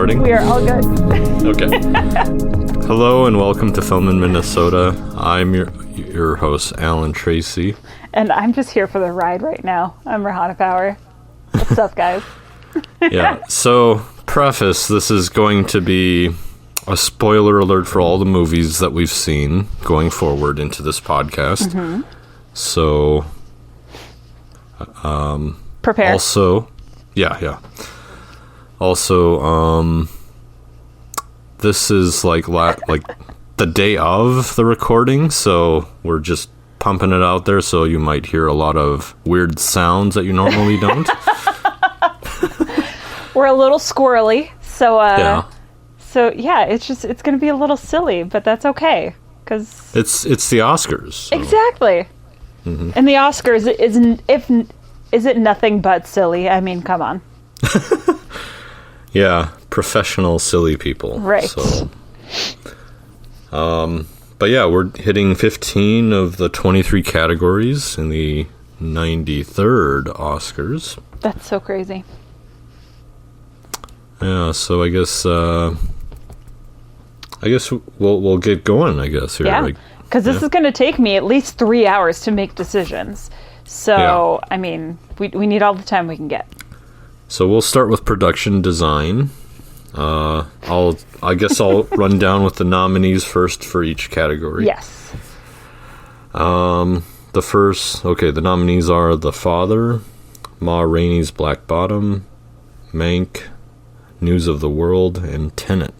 recording? We are all good. Okay. Hello and welcome to Film in Minnesota. I'm your host, Alan Tracy. And I'm just here for the ride right now. I'm Rahana Power. What's up, guys? Yeah, so preface, this is going to be a spoiler alert for all the movies that we've seen going forward into this podcast. Mm-hmm. So, Prepare. Also, yeah. Also, this is like the day of the recording, so we're just pumping it out there, so you might hear a lot of weird sounds that you normally don't. We're a little squirrely, so yeah. So yeah, it's going to be a little silly, but that's okay because It's the Oscars. So. Exactly. Mm-hmm. And the Oscars is it nothing but silly? I mean, come on. Yeah, professional silly people. Right. So, but yeah, we're hitting 15 of the 23 categories in the 93rd Oscars. That's so crazy. Yeah, so I guess we'll get going. I guess here. Yeah, because this is going to take me at least 3 hours to make decisions. So I mean, we need all the time we can get. So we'll start with production design. I guess I'll run down with the nominees first for each category. Yes. The nominees are The Father, Ma Rainey's Black Bottom, Mank, News of the World, and Tenet.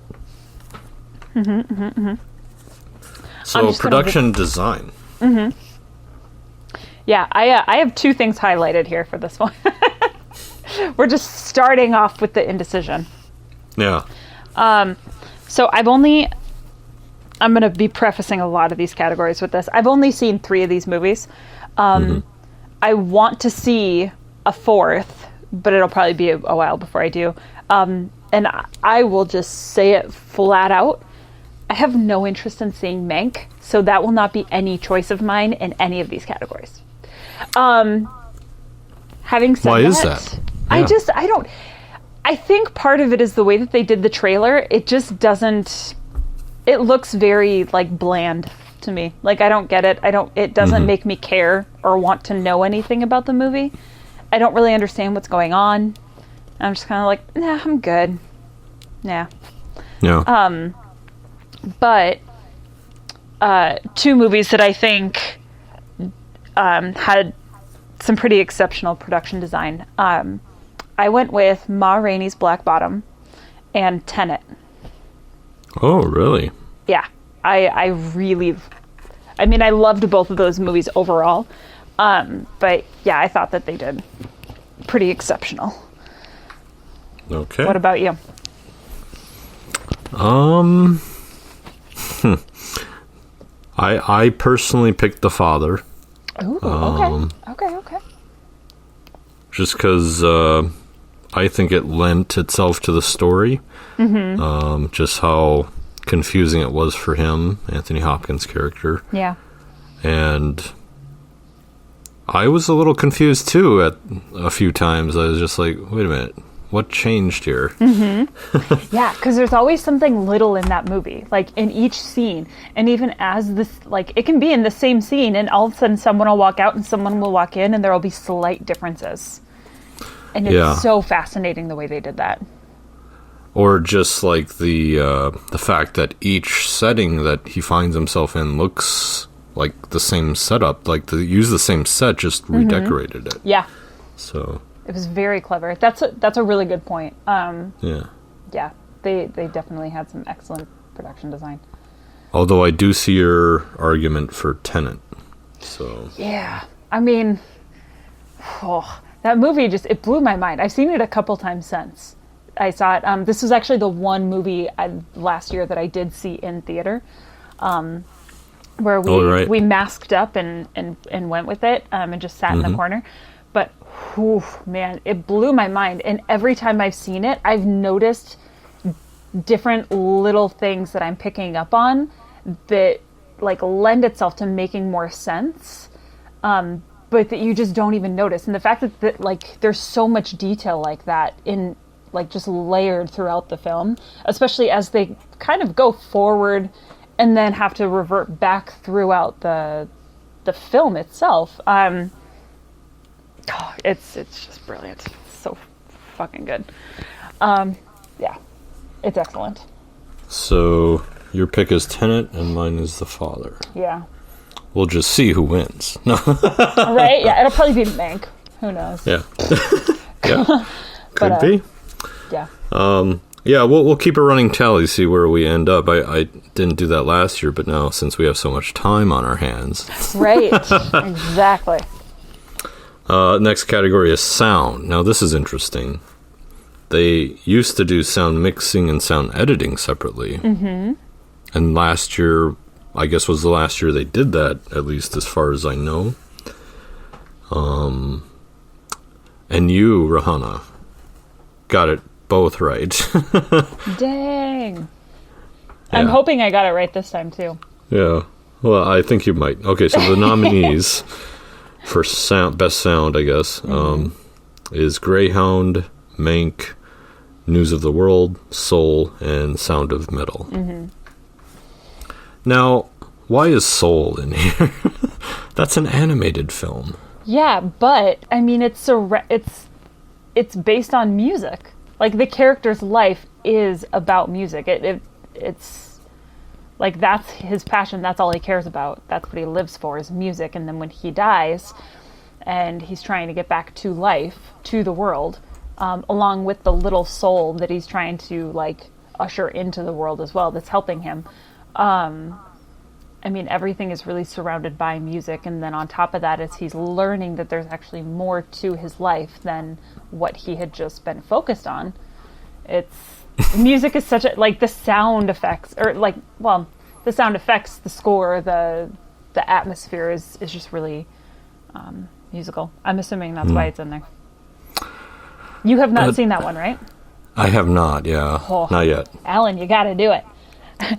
So production design. Mm-hmm. Yeah, I have two things highlighted here for this one. We're just starting off with the indecision. Yeah. So I'm going to be prefacing a lot of these categories with this. I've only seen 3 of these movies. I want to see a 4th, but it'll probably be a while before I do. And I will just say it flat out. I have no interest in seeing Mank, so that will not be any choice of mine in any of these categories. Having said Why that, is that? Yeah. I think part of it is the way that they did the trailer. It just doesn't, it looks very like bland to me. Like I don't get it. It doesn't make me care or want to know anything about the movie. I don't really understand what's going on. I'm just kind of like, nah, I'm good. Nah. Yeah. But 2 movies that I think had some pretty exceptional production design. I went with Ma Rainey's Black Bottom and Tenet. Oh, really? Yeah. I loved both of those movies overall. But yeah, I thought that they did pretty exceptional. Okay. What about you? I personally picked The Father. Ooh, okay. Just because I think it lent itself to the story. Mm-hmm. Just how confusing it was for him, Anthony Hopkins' character. Yeah. And I was a little confused too at a few times. I was just like, wait a minute. What changed here? Mm-hmm. Yeah, because there's always something little in that movie, like in each scene. And even as this, like, it can be in the same scene, and all of a sudden someone will walk out and someone will walk in, and there will be slight differences. And it's so fascinating the way they did that. Or just like the fact that each setting that he finds himself in looks like the same setup, like they use the same set, just redecorated it. Yeah. So. It was very clever. That's a really good point. Yeah. Yeah, they definitely had some excellent production design. Although I do see your argument for Tenet. So. Yeah, I mean, that movie it blew my mind. I've seen it a couple times since I saw it. This was actually the one movie last year that I did see in theater, where we masked up and went with it and just sat in the corner. But, man, it blew my mind. And every time I've seen it, I've noticed different little things that I'm picking up on that, like, lend itself to making more sense, but that you just don't even notice. And the fact that like, there's so much detail like that in like just layered throughout the film, especially as they kind of go forward and then have to revert back throughout the film itself. It's just brilliant. It's so fucking good. Yeah, it's excellent. So your pick is Tenet, and mine is The Father. Yeah. We'll just see who wins. No. Right? Yeah, it'll probably be Mank. Who knows? Yeah. Yeah. Could But, be. Yeah. Yeah, we'll keep a running tally, see where we end up. I didn't do that last year, but now since we have so much time on our hands. Right. Exactly. Next category is sound. Now this is interesting. They used to do sound mixing and sound editing separately. Mm-hmm. And last year, I guess was the last year they did that, at least as far as I know. And you, Rahana, got it both right. Dang. Yeah. I'm hoping I got it right this time, too. Yeah. Well, I think you might. Okay, so the nominees for sound, best sound, I guess, is Greyhound, Mank, News of the World, Soul, and Sound of Metal. Mm-hmm. Now, why is Soul in here? That's an animated film. Yeah, but I mean, it's based on music. Like the character's life is about music. It's like that's his passion. That's all he cares about. That's what he lives for is music. And then when he dies, and he's trying to get back to life, to the world, along with the little soul that he's trying to like usher into the world as well. That's helping him. I mean, everything is really surrounded by music, and then on top of that is he's learning that there's actually more to his life than what he had just been focused on. It's music is such a, like the sound effects, or like, well, the sound effects, the score, the atmosphere is just really musical. I'm assuming that's why it's in there. You have not seen that one, right? I have not, yeah. Oh. Not yet. Alan, you got to do it.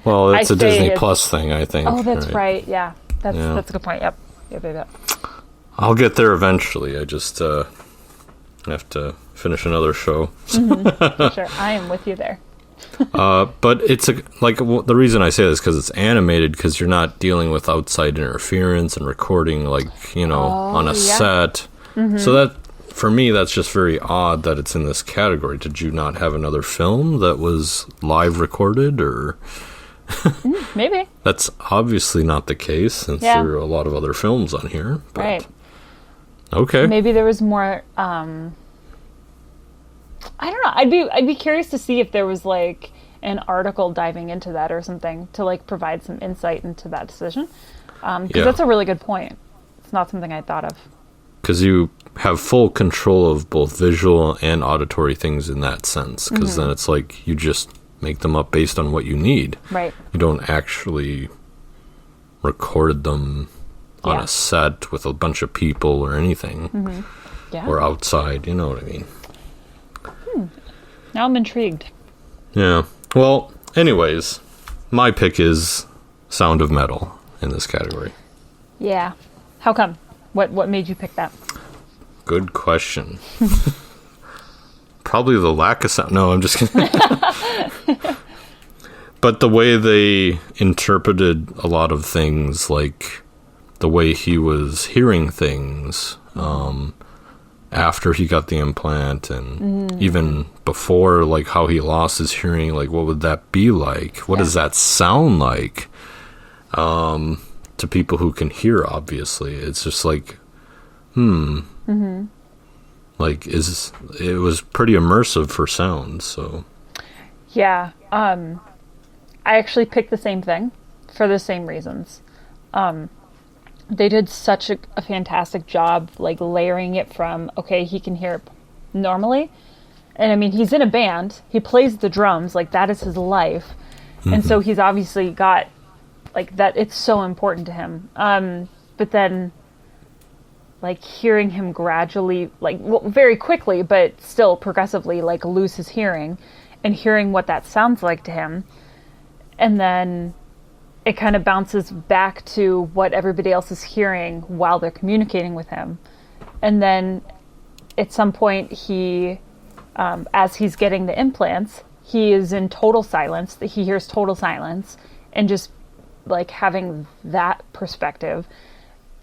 Well, it's a Disney it's- Plus thing, I think. Oh, that's right. Yeah, that's Yeah. a good point. Yep. I'll get there eventually. I just have to finish another show. For sure. I am with you there. But it's the reason I say this because it's animated, because you're not dealing with outside interference and recording on a set. Mm-hmm. So that, for me, that's just very odd that it's in this category. Did you not have another film that was live recorded, or? Maybe. That's obviously not the case, since Yeah. there are a lot of other films on here. But, Right. Okay. Maybe there was more. I don't know. I'd be curious to see if there was like an article diving into that or something to like provide some insight into that decision. Because Yeah. that's a really good point. It's not something I thought of. Because you have full control of both visual and auditory things in that sense. Because then it's like you just make them up based on what you need. Right. You don't actually record them on Yeah. a set with a bunch of people or anything. Yeah. Or outside, you know what I mean? Now I'm intrigued. Yeah. Well, anyways, my pick is Sound of Metal in this category. Yeah. How come? What made you pick that? Good question. Probably the lack of sound. No, I'm just kidding. But the way they interpreted a lot of things, like the way he was hearing things after he got the implant, and even before, like how he lost his hearing, like what would that be like? What does that sound like? To people who can hear, obviously. It's just like, like, it was pretty immersive for sound, so. Yeah. I actually picked the same thing for the same reasons. They did such a fantastic job, like layering it from, okay, he can hear normally. And I mean, he's in a band, he plays the drums, like that is his life. And so he's obviously got like that, it's so important to him. But then like hearing him gradually, like very quickly, but still progressively like lose his hearing, and hearing what that sounds like to him. And then it kind of bounces back to what everybody else is hearing while they're communicating with him. And then at some point he as he's getting the implants, he is in total silence. He hears total silence, and just like having that perspective,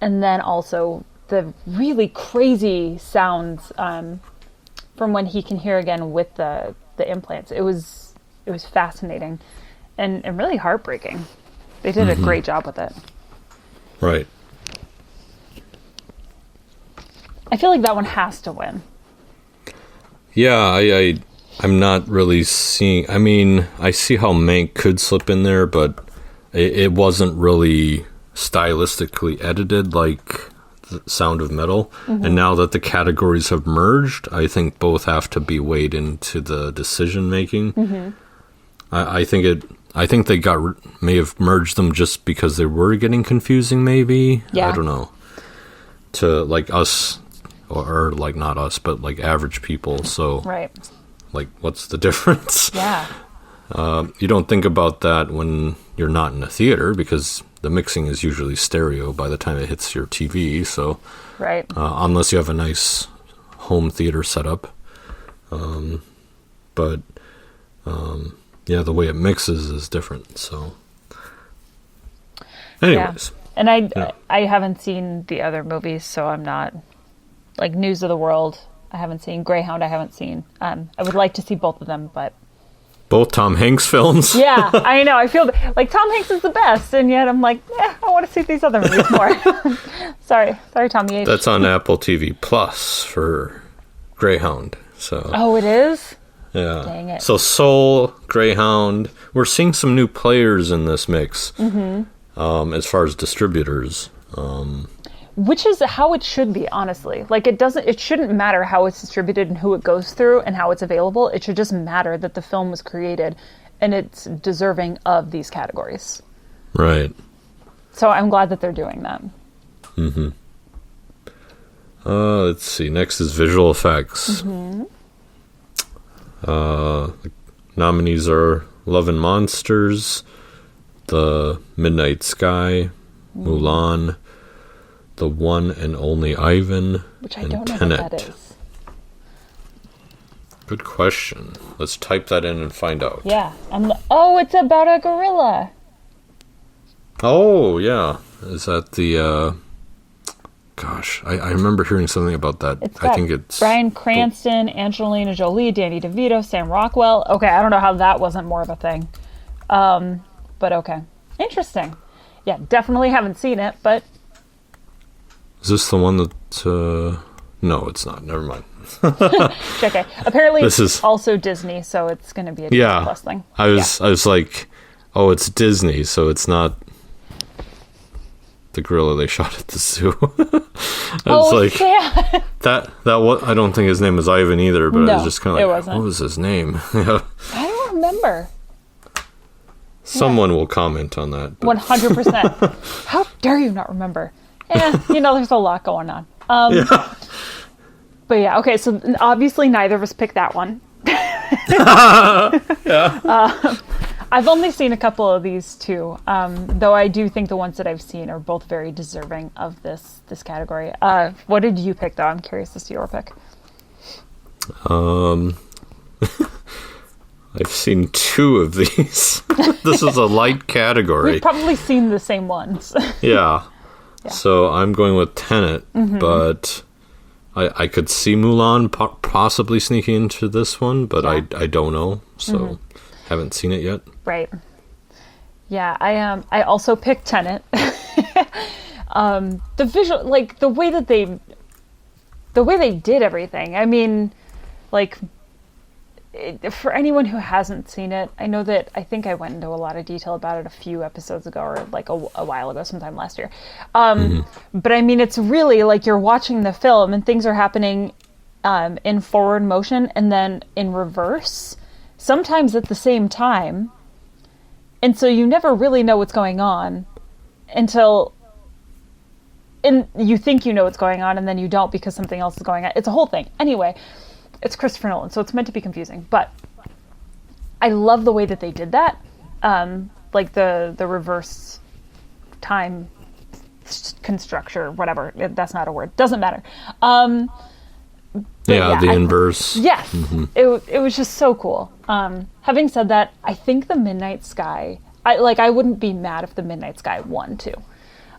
and then also the really crazy sounds from when he can hear again with the implants. It was fascinating and really heartbreaking. They did a great job with it. Right. I feel like that one has to win. Yeah, I'm not really seeing... I mean, I see how Mank could slip in there, but it wasn't really stylistically edited like the Sound of Metal. And now that the categories have merged, I think both have to be weighed into the decision making. I think they may have merged them just because they were getting confusing, maybe. Yeah. I don't know. To like us, or like not us, but like average people. So, Right. like, what's the difference? Yeah. You don't think about that when you're not in a theater, because the mixing is usually stereo by the time it hits your TV. So, Right. unless you have a nice home theater setup. But yeah, the way it mixes is different. So, anyways, And I haven't seen the other movies, so I'm not like News of the World. I haven't seen Greyhound. I haven't seen. I would like to see both of them, but both Tom Hanks films. yeah, I know. I feel like Tom Hanks is the best, and yet I'm like, I want to see these other movies more. sorry, Tommy H. That's on Apple TV Plus for Greyhound. So Oh, it is. yeah. Dang it. So Soul, Greyhound. We're seeing some new players in this mix. As far as distributors. Which is how it should be, honestly. Like it shouldn't matter how it's distributed and who it goes through and how it's available. It should just matter that the film was created and it's deserving of these categories. Right. So I'm glad that they're doing that. Let's see. Next is visual effects. The nominees are Love and Monsters, The Midnight Sky, Mulan, The One and Only Ivan, Which I and don't know Tenet. what that is. Good question. Let's type that in and find out. Yeah. It's about a gorilla. Oh, yeah. Is that the... Gosh, I remember hearing something about that. I think it's... Bryan Cranston, Angelina Jolie, Danny DeVito, Sam Rockwell. Okay, I don't know how that wasn't more of a thing. But okay. Interesting. Yeah, definitely haven't seen it, but... Is this the one that... No, it's not. Never mind. Okay. Apparently This it's is- also Disney, so it's going to be a Disney Yeah. Plus thing. I was like, oh, it's Disney, so it's not the gorilla they shot at the zoo. I was like, yeah. that I don't think his name was Ivan either, but I No, was just kind it of like, wasn't. what was his name? Yeah. I don't remember. Someone will comment on that. but- 100%. How dare you not remember? There's a lot going on. Yeah. But yeah, okay, so obviously neither of us picked that one. Yeah. I've only seen a couple of these two, though I do think the ones that I've seen are both very deserving of this category. What did you pick, though? I'm curious as to your pick. I've seen two of these. This is a light category. We've probably seen the same ones. Yeah. So I'm going with Tenet, but I could see Mulan possibly sneaking into this one, but Yeah. I don't know. So haven't seen it yet. Right. Yeah, I also picked Tenet. The visual, like the way they did everything. I mean, like for anyone who hasn't seen it, I think I went into a lot of detail about it a few episodes ago, or like a while ago, sometime last year. But I mean, it's really like you're watching the film and things are happening in forward motion and then in reverse, sometimes at the same time. And so you never really know what's going on until you think you know what's going on, and then you don't because something else is going on. It's a whole thing. Anyway, it's Christopher Nolan, so it's meant to be confusing. But I love the way that they did that. Like the reverse time constructure, whatever. That's not a word. Doesn't matter. Yeah, the I- inverse. Yes, it was just so cool. Having said that, I think the Midnight Sky. I wouldn't be mad if the Midnight Sky won too.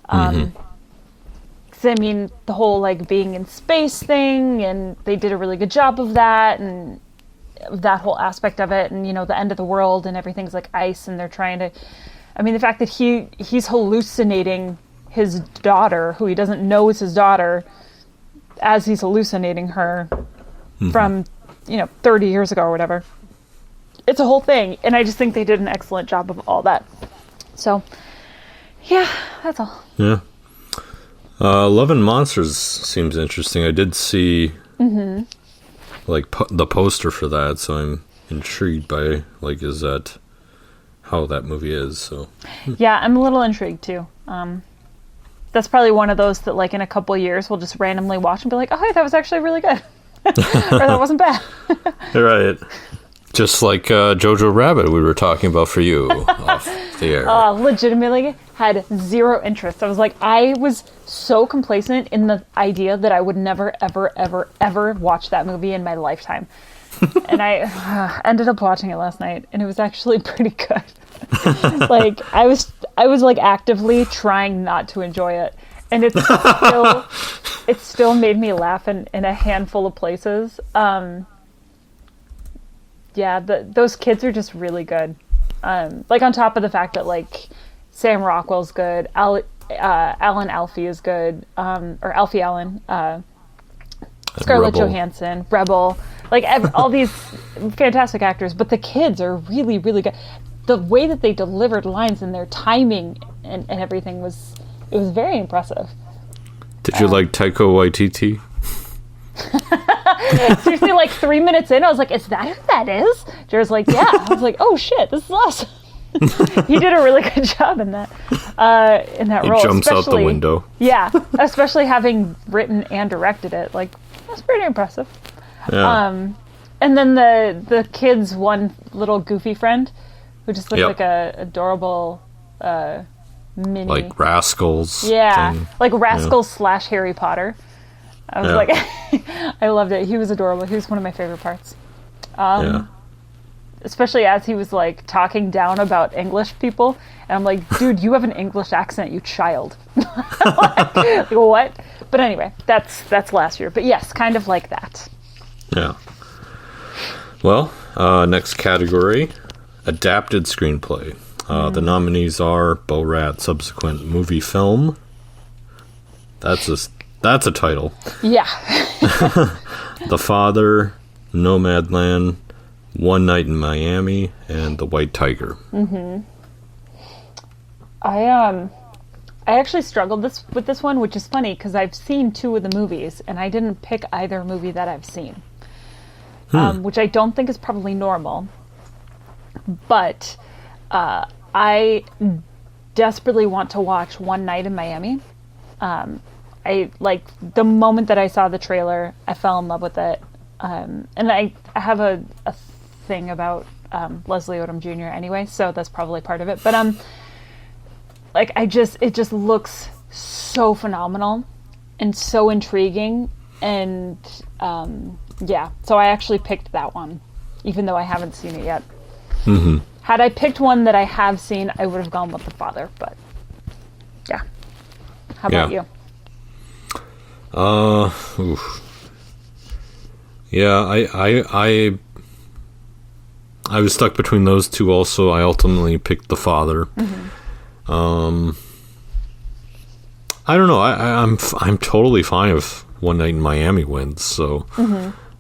'Cause, I mean, the whole like being in space thing, and they did a really good job of that, and that whole aspect of it, and the end of the world and everything's like ice, and they're trying to. I mean, the fact that he's hallucinating his daughter, who he doesn't know is his daughter, as he's hallucinating her from 30 years ago or whatever. It's a whole thing, and I just think they did an excellent job of all that. So, yeah, that's all. Yeah. Love and Monsters seems interesting. I did see like the poster for that, so I'm intrigued by like is that how that movie is. So Yeah, I'm a little intrigued too. That's probably one of those that like in a couple of years we'll just randomly watch and be like, oh, that was actually really good. Or that wasn't bad. right. Just like Jojo Rabbit we were talking about for you off the air. Legitimately had zero interest. I was like, I was so complacent in the idea that I would never, ever, ever, ever watch that movie in my lifetime. And I ended up watching it last night, and it was actually pretty good. Like I was like actively trying not to enjoy it, and it still made me laugh in a handful of places. Yeah, those kids are just really good. Like on top of the fact that like Sam Rockwell's good, Alan Alfie is good, or Alfie Allen, Scarlett Rebel. Johansson, Rebel, like all these fantastic actors. But the kids are really, really good. The way that they delivered lines and their timing and everything was very impressive. Did you like Taika Waititi? Seriously, like 3 minutes in, I was like, "Is that who that is?" Jared's like, "Yeah." I was like, "Oh shit, this is awesome." He did a really good job in that role. He jumps out the especially- window. Yeah, especially having written and directed it, like that's pretty impressive. Yeah. And then the kid's one little goofy friend, who just looked Yep. like a adorable mini, like Rascals. yeah, thing. like Rascals / Harry Potter. I was Yeah. like, I loved it. He was adorable. He was one of my favorite parts. Yeah. Especially as he was like talking down about English people, and I'm like, dude, you have an English accent, you child. Like, what? But anyway, that's last year. But yes, kind of like that. Yeah. Well, next category, adapted screenplay. The nominees are Borat subsequent movie film. That's a title. Yeah. The Father, Nomadland, One Night in Miami, and The White Tiger. I actually struggled with this one, which is funny because I've seen 2 of the movies and I didn't pick either movie that I've seen, which I don't think is probably normal. But I desperately want to watch One Night in Miami. I like the moment that I saw the trailer, I fell in love with it, and I have a thing about Leslie Odom Jr. anyway, so that's probably part of it. But like it just looks so phenomenal and so intriguing, and yeah, so I actually picked that one, even though I haven't seen it yet. Mm-hmm. Had I picked one that I have seen, I would have gone with The Father. But yeah, how about you? Oof. Yeah, I was stuck between those two also. I ultimately picked The Father. I don't know. I'm totally fine if One Night in Miami wins. So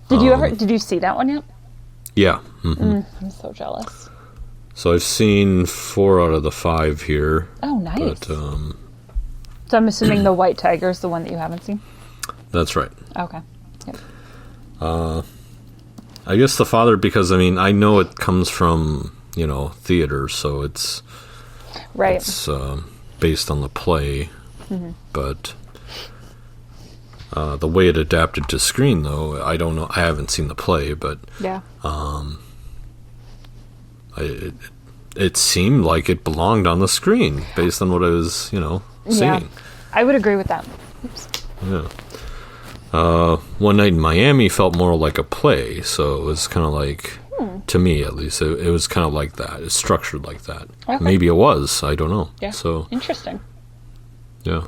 Did you see that one yet? yeah. I'm so jealous. So I've seen 4 out of the 5 here. Oh, nice. But So I'm assuming The White Tiger is the one that you haven't seen? that's right. Okay. Yep. I guess The Father because I know it comes from theater, so it's Right. It's based on the play, but the way it adapted to screen, though, I don't know. I haven't seen the play, but Yeah. it seemed like it belonged on the screen based on what I was, seeing. Yeah. I would agree with that. Oops. Yeah. One Night in Miami felt more like a play, so it was kind of like, to me at least, it was kind of like that. It's structured like that. Okay. Maybe it was. I don't know. Yeah. So Interesting. yeah.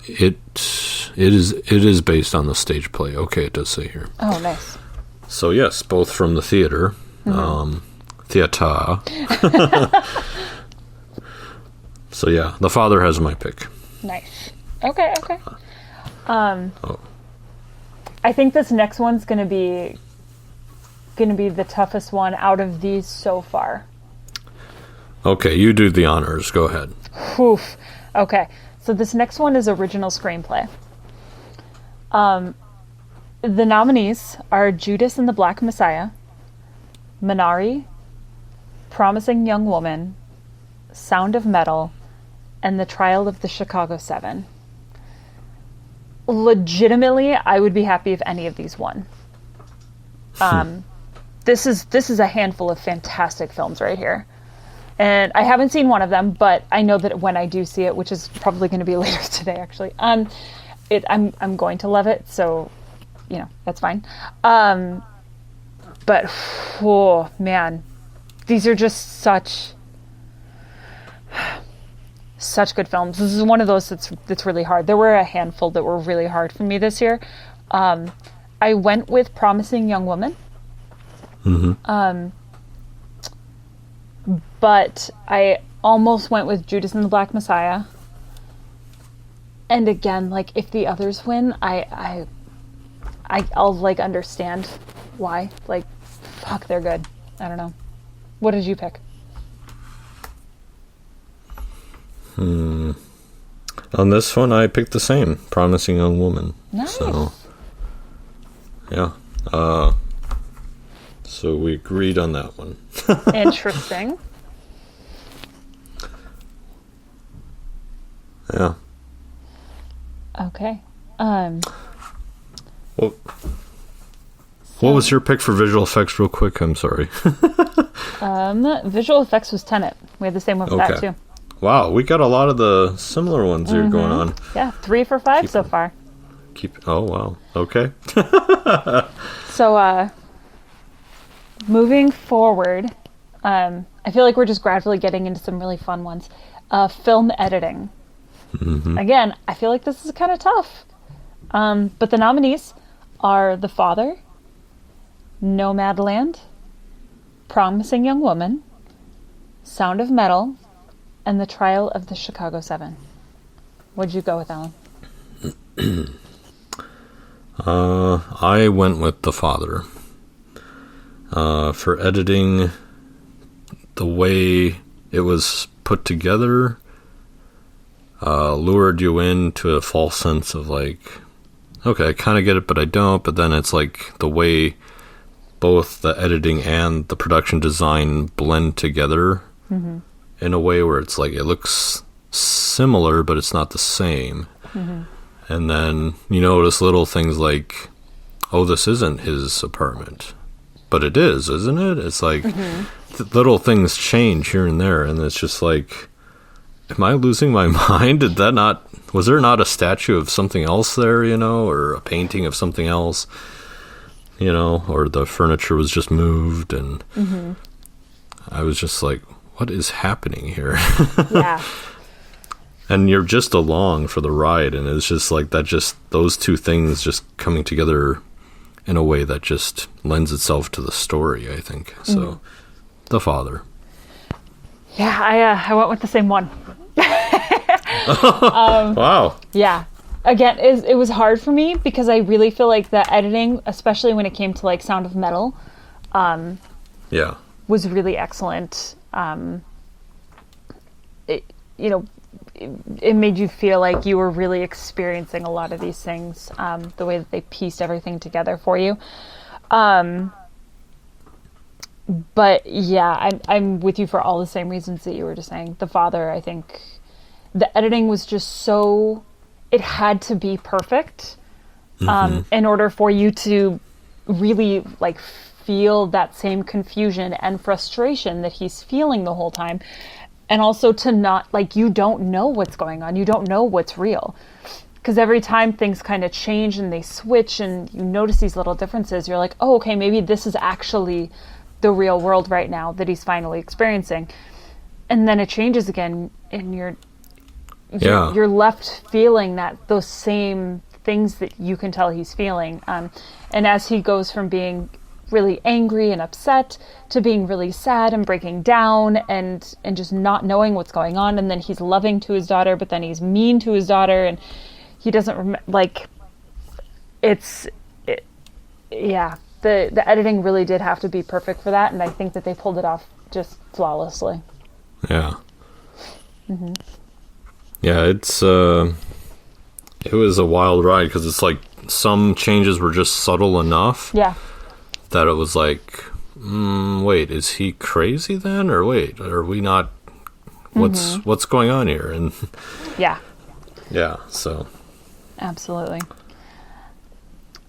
It is based on the stage play. Okay, it does say here. Oh, nice. So yes, both from the theater. Theater. So yeah, The Father has my pick. Nice. Okay. I think this next one's gonna be the toughest one out of these so far. Okay, you do the honors. Go ahead. Oof. Okay. So this next one is original screenplay. The nominees are Judas and the Black Messiah, Minari, Promising Young Woman, Sound of Metal, and The Trial of the Chicago 7. Legitimately, I would be happy if any of these won. This is a handful of fantastic films right here. And I haven't seen one of them, but I know that when I do see it, which is probably going to be later today, actually, I'm going to love it. So, that's fine. But oh man, these are just such good films. This is one of those that's really hard. There were a handful that were really hard for me this year. I went with Promising Young Woman. But I almost went with Judas and the Black Messiah. And again, like, if the others win, I'll like understand why. Like, fuck, they're good. I don't know. What did you pick? On this one, I picked the same, Promising Young Woman. Nice. So, yeah. So we agreed on that one. Interesting. Yeah. Okay. Well, what was your pick for visual effects, real quick? I'm sorry. Visual effects was Tenet. We had the same one for that Okay. too. Wow, we got a lot of the similar ones here going on. Yeah, 3 for 5 so far. Oh, wow. Okay. So, moving forward, I feel like we're just gradually getting into some really fun ones. Film editing. Again, I feel like this is kind of tough. But the nominees are The Father, Nomadland, Promising Young Woman, Sound of Metal, and The Trial of the Chicago 7. What'd you go with, Alan? I went with The Father. For editing, the way it was put together lured you into a false sense of like, okay, I kind of get it, but I don't. But then it's like the way both the editing and the production design blend together in a way where it's like it looks similar, but it's not the same. And then you notice little things like, oh, this isn't his apartment. But it is, isn't it? It's like little things change here and there, and it's just like, am I losing my mind? Was there not a statue of something else there, or a painting of something else, or the furniture was just moved, and I was just like, what is happening here? Yeah. And you're just along for the ride, and it's just like that, just those two things just coming together in a way that just lends itself to the story, I think. So, The Father. Yeah, I went with the same one. Wow. Yeah. Again, it was hard for me because I really feel like the editing, especially when it came to like Sound of Metal, Yeah. was really excellent. It made you feel like you were really experiencing a lot of these things, the way that they pieced everything together for you. But yeah, I'm with you for all the same reasons that you were just saying. The Father, I think the editing was just so, it had to be perfect in order for you to really like feel that same confusion and frustration that he's feeling the whole time. And also to not, like, you don't know what's going on. You don't know what's real. because every time things kind of change and they switch and you notice these little differences, you're like, oh, okay, maybe this is actually the real world right now that he's finally experiencing. And then it changes again, and you're left feeling those same things that you can tell he's feeling. And as he goes from being really angry and upset to being really sad and breaking down and just not knowing what's going on, and then he's loving to his daughter, but then he's mean to his daughter, and he doesn't the editing really did have to be perfect for that, and I think that they pulled it off just flawlessly. Yeah. Yeah, it was a wild ride, because it's like some changes were just subtle enough that it was like, wait, is he crazy then? Or wait, are we not, what's going on here? And yeah, so absolutely.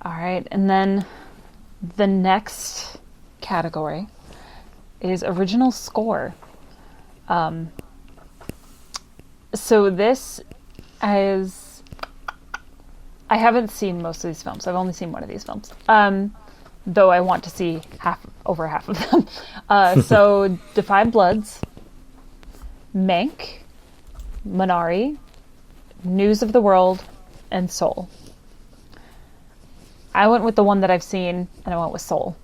All right, and then the next category is original score. So this is, I haven't seen most of these films. I've only seen one of these films. Though I want to see over half of them. So Da 5 Bloods, Mank, Minari, News of the World, and Soul. I went with the one that I've seen, and I went with Soul.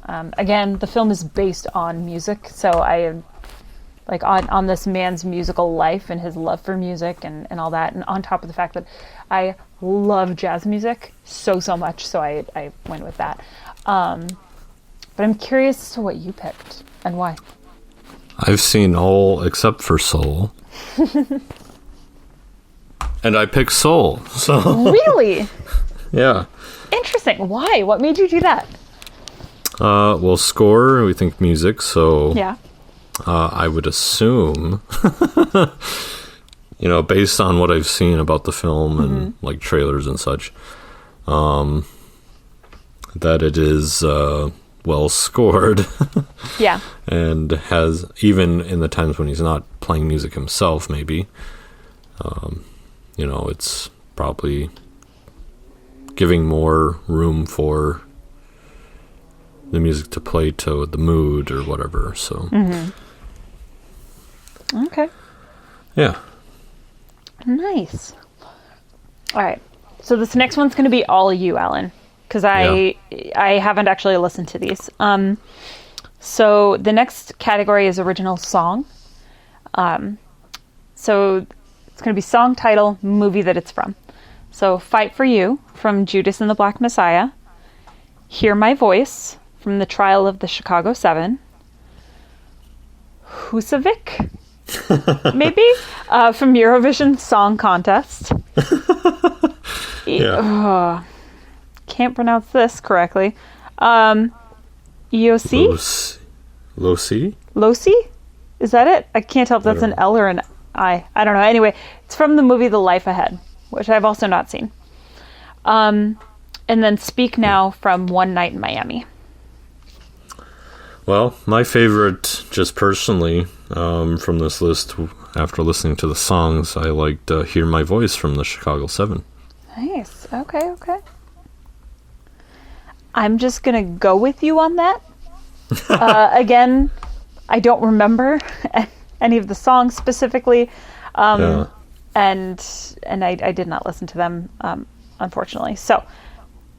Again, the film is based on music, so I like on this man's musical life and his love for music and all that, and on top of the fact that I love jazz music so much, so I went with that. But I'm curious as to what you picked and why. I've seen all except for Soul. And I picked Soul. So Really? Yeah. Interesting. Why? What made you do that? Well, score, we think music, so Yeah. I would assume, based on what I've seen about the film and like trailers and such, that it is well scored. Yeah. And has, even in the times when he's not playing music himself, maybe, it's probably giving more room for the music to play to the mood or whatever. So, Okay. Yeah. Nice. All right. So this next one's going to be all you, Alan, because I haven't actually listened to these. So the next category is original song. So it's going to be song, title, movie that it's from. So Fight for You from Judas and the Black Messiah. Hear My Voice from The Trial of the Chicago 7. Husavik, maybe, from Eurovision Song Contest. Can't pronounce this correctly. EOC? Losi? Losi? Is that it? I can't tell if that's an L or an I. I don't know. Anyway, it's from the movie The Life Ahead, which I've also not seen. And then Speak Now from One Night in Miami. Well, my favorite, just personally, from this list, after listening to the songs, I liked Hear My Voice from the Chicago 7. Nice. Okay. I'm just going to go with you on that. Again, I don't remember any of the songs specifically. And I did not listen to them, unfortunately. So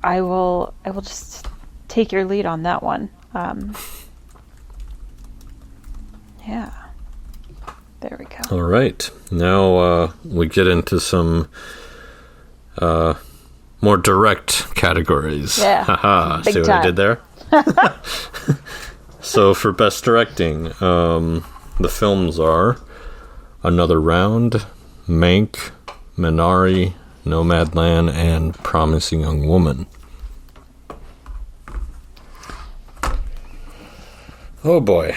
I will just take your lead on that one. Yeah. There we go. All right. Now we get into some more direct categories. Yeah. Haha. Big See what time. I did there? So for best directing, the films are Another Round, Mank, Minari, Nomadland, and Promising Young Woman. Oh boy.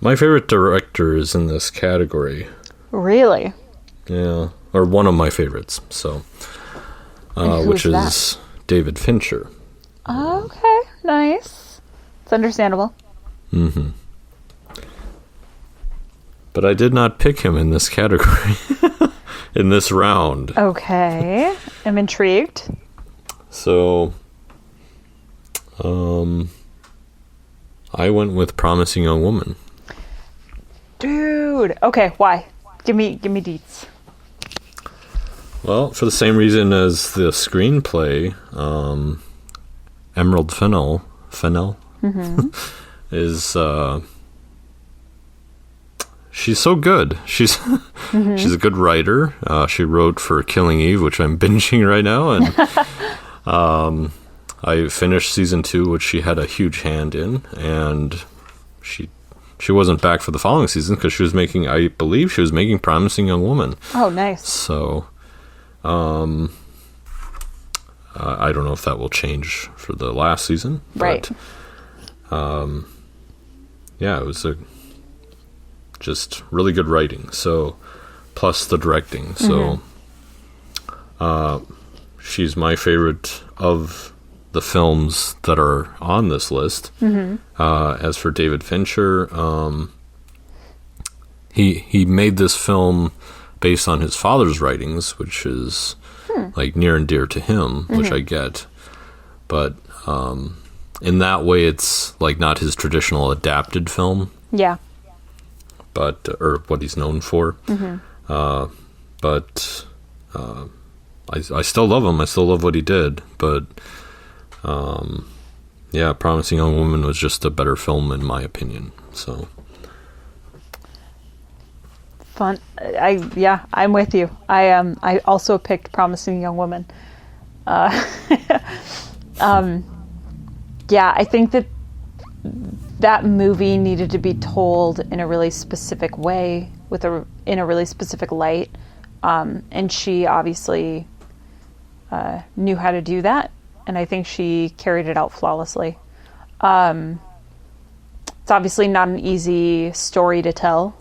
My favorite director is in this category. Really? Yeah. Or one of my favorites. So, which is that? David Fincher. Okay. Nice. It's understandable. Mm-hmm. But I did not pick him in this category. in this round. Okay. I'm intrigued. So, I went with Promising Young Woman. Dude. Okay, why? Give me deets. Well, for the same reason as the screenplay, Emerald Fennell is she's so good. She's she's a good writer. She wrote for Killing Eve, which I'm binging right now, and I finished season 2, which she had a huge hand in, and she wasn't back for the following season because she was making, I believe she was making Promising Young Woman. Oh, nice. So, I don't know if that will change for the last season. Right. But, yeah, it was just really good writing. So, plus the directing. So, she's my favorite of the films that are on this list. As for David Fincher, he made this film based on his father's writings, which is like near and dear to him, which I get. But in that way, it's like not his traditional adapted film, Yeah. but or what he's known for. But I still love him. I still love what he did. But yeah, Promising Young Woman was just a better film in my opinion. So. Fun. I'm with you. I also picked Promising Young Woman. Yeah, I think that movie needed to be told in a really specific way, in a really specific light, and she obviously knew how to do that, and I think she carried it out flawlessly. It's obviously not an easy story to tell.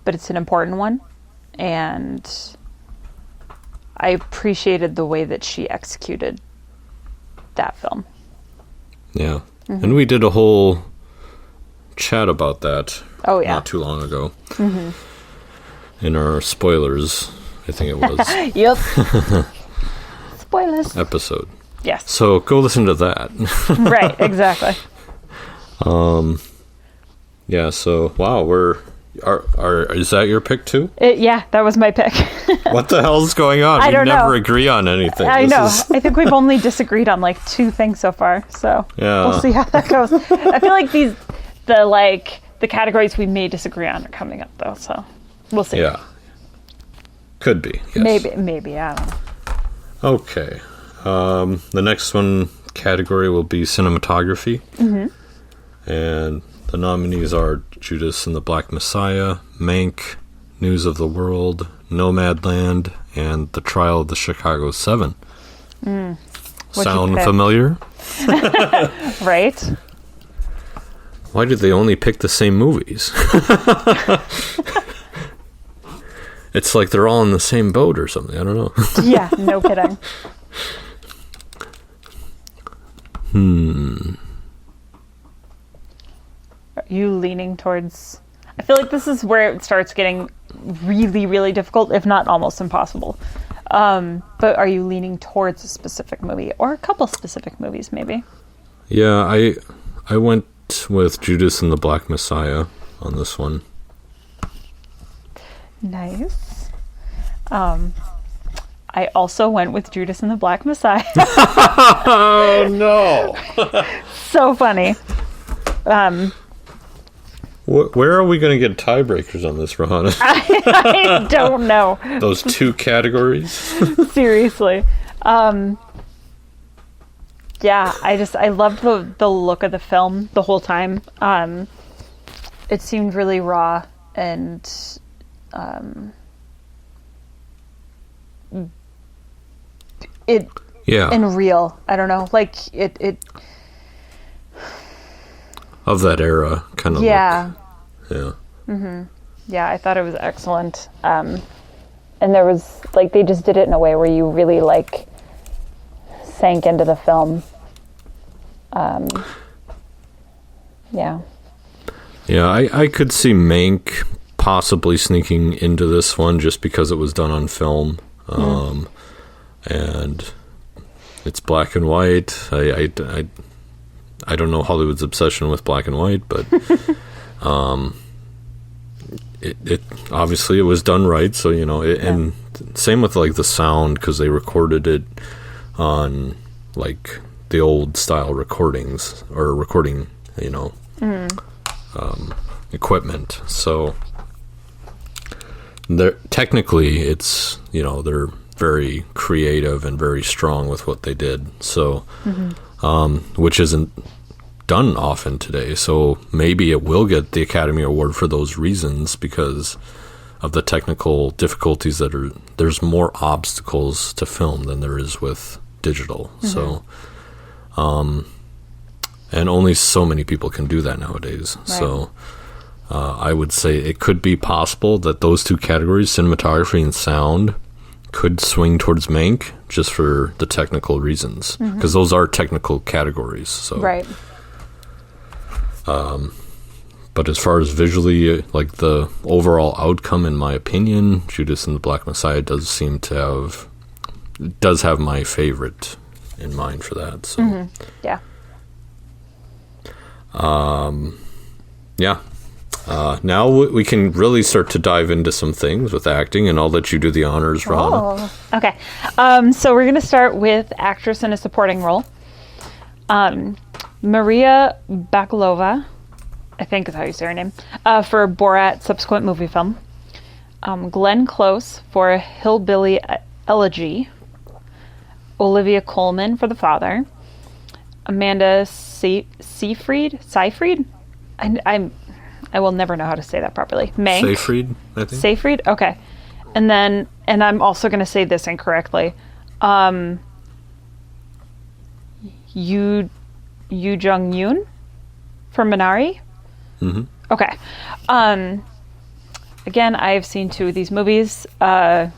But it's an important one, and I appreciated the way that she executed that film. Yeah. And we did a whole chat about that not too long ago. In our spoilers, I think it was. Yep. Spoilers. Episode. Yes. So go listen to that. Right, exactly. Yeah, so wow, is that your pick too? Yeah, that was my pick. What the hell's going on? I don't know. We never agree on anything. I know. I think we've only disagreed on like 2 things so far. So yeah. We'll see how that goes. I feel like the categories we may disagree on are coming up though. So we'll see. Yeah. Could be. Yes. Maybe. I don't know. Okay. The next category will be cinematography. And the nominees are Judas and the Black Messiah, Mank, News of the World, Nomadland, and The Trial of the Chicago 7. Sound familiar? Right? Why did they only pick the same movies? It's like they're all in the same boat or something. I don't know. Yeah, no kidding. Are you leaning towards... I feel like this is where it starts getting really, really difficult, if not almost impossible. But are you leaning towards a specific movie or a couple specific movies, maybe? Yeah, I went with Judas and the Black Messiah on this one. Nice. I also went with Judas and the Black Messiah. Oh, no. So funny. Where are we going to get tiebreakers on this, Rohanna? I don't know. Those 2 categories? Seriously. Yeah, I loved the look of the film the whole time. It seemed really raw and and real. I don't know, like it of that era kind of yeah look. Yeah. Yeah, I thought it was excellent. And there was like they just did it in a way where you really like sank into the film. Yeah. Yeah, I could see Mank possibly sneaking into this one just because it was done on film. And it's black and white. I don't know Hollywood's obsession with black and white, but it obviously it was done right. So, and same with like the sound, because they recorded it on like the old style recordings or recording, equipment. So technically it's, they're very creative and very strong with what they did. So, which isn't done often today. So maybe it will get the Academy Award for those reasons, because of the technical difficulties there's more obstacles to film than there is with digital. So, and only so many people can do that nowadays. Right. So, I would say it could be possible that those two categories, cinematography and sound, could swing towards Mank just for the technical reasons, because those are technical categories. So, right. But as far as visually, like the overall outcome, in my opinion, Judas and the Black Messiah does have my favorite in mind for that. So, yeah. Yeah. Now we can really start to dive into some things with acting, and I'll let you do the honors, Rana. Oh, okay. So we're going to start with actress in a supporting role. Maria Bakalova, I think is how you say her name, for Borat subsequent movie film. Glenn Close for Hillbilly Elegy. Olivia Colman for The Father. Amanda Seyfried? I will never know how to say that properly. Mank. Seyfried, I think. Seyfried? Okay. And then, and I'm also going to say this incorrectly. Yoo Jung-yoon for Minari? Okay. Again, I've seen 2 of these movies, so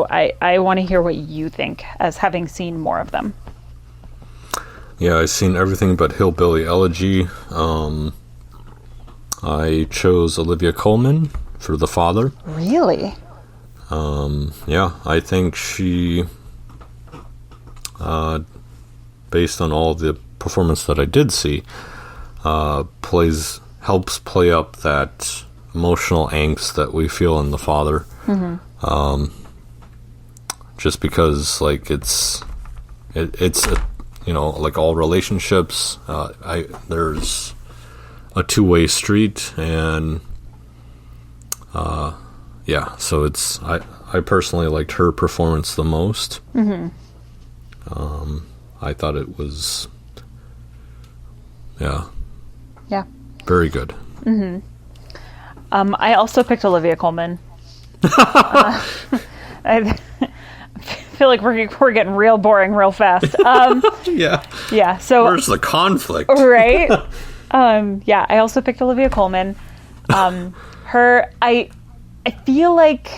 I want to hear what you think, as having seen more of them. Yeah, I've seen everything but Hillbilly Elegy. I chose Olivia Colman for The Father. Really? Yeah, I think she, based on all the performance that I did see, helps play up that emotional angst that we feel in The Father. Just because, like, it's like all relationships, there's a two-way street, and so I personally liked her performance the most. I thought it was very good. I also picked Olivia Colman. I feel like we're getting real boring real fast. Yeah. So where's the conflict? Right. I also picked Olivia Colman. I feel like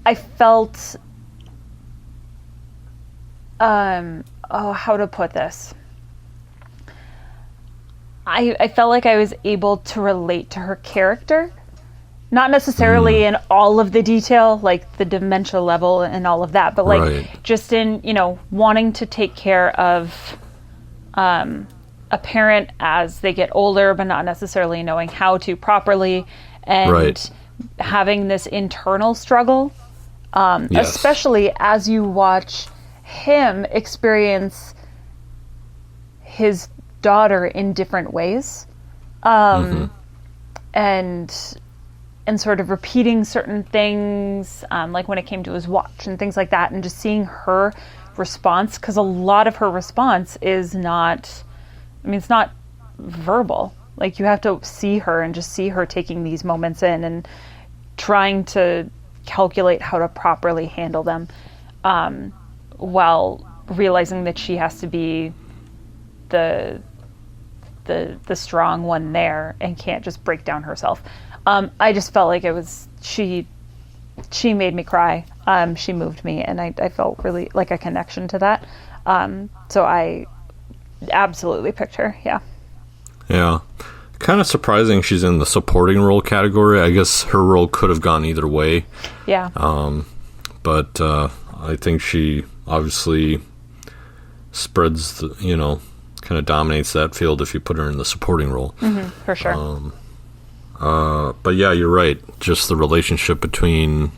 I felt, how to put this? I felt like I was able to relate to her character. Not necessarily in all of the detail, like the dementia level and all of that, but like just in, wanting to take care of a parent as they get older, but not necessarily knowing how to properly, and having this internal struggle, especially as you watch him experience his daughter in different ways, and sort of repeating certain things, like when it came to his watch and things like that, and just seeing her response, because a lot of her response is not, it's not verbal. Like, you have to see her and just see her taking these moments in and trying to calculate how to properly handle them, while realizing that she has to be the strong one there and can't just break down herself. I just felt like it was, she made me cry. She moved me, and I felt really like a connection to that. So I absolutely picked her. Yeah. Kind of surprising she's in the supporting role category. I guess her role could have gone either way. Yeah. But I think she obviously spreads, kind of dominates that field if you put her in the supporting role. For sure. But yeah, you're right. Just the relationship between,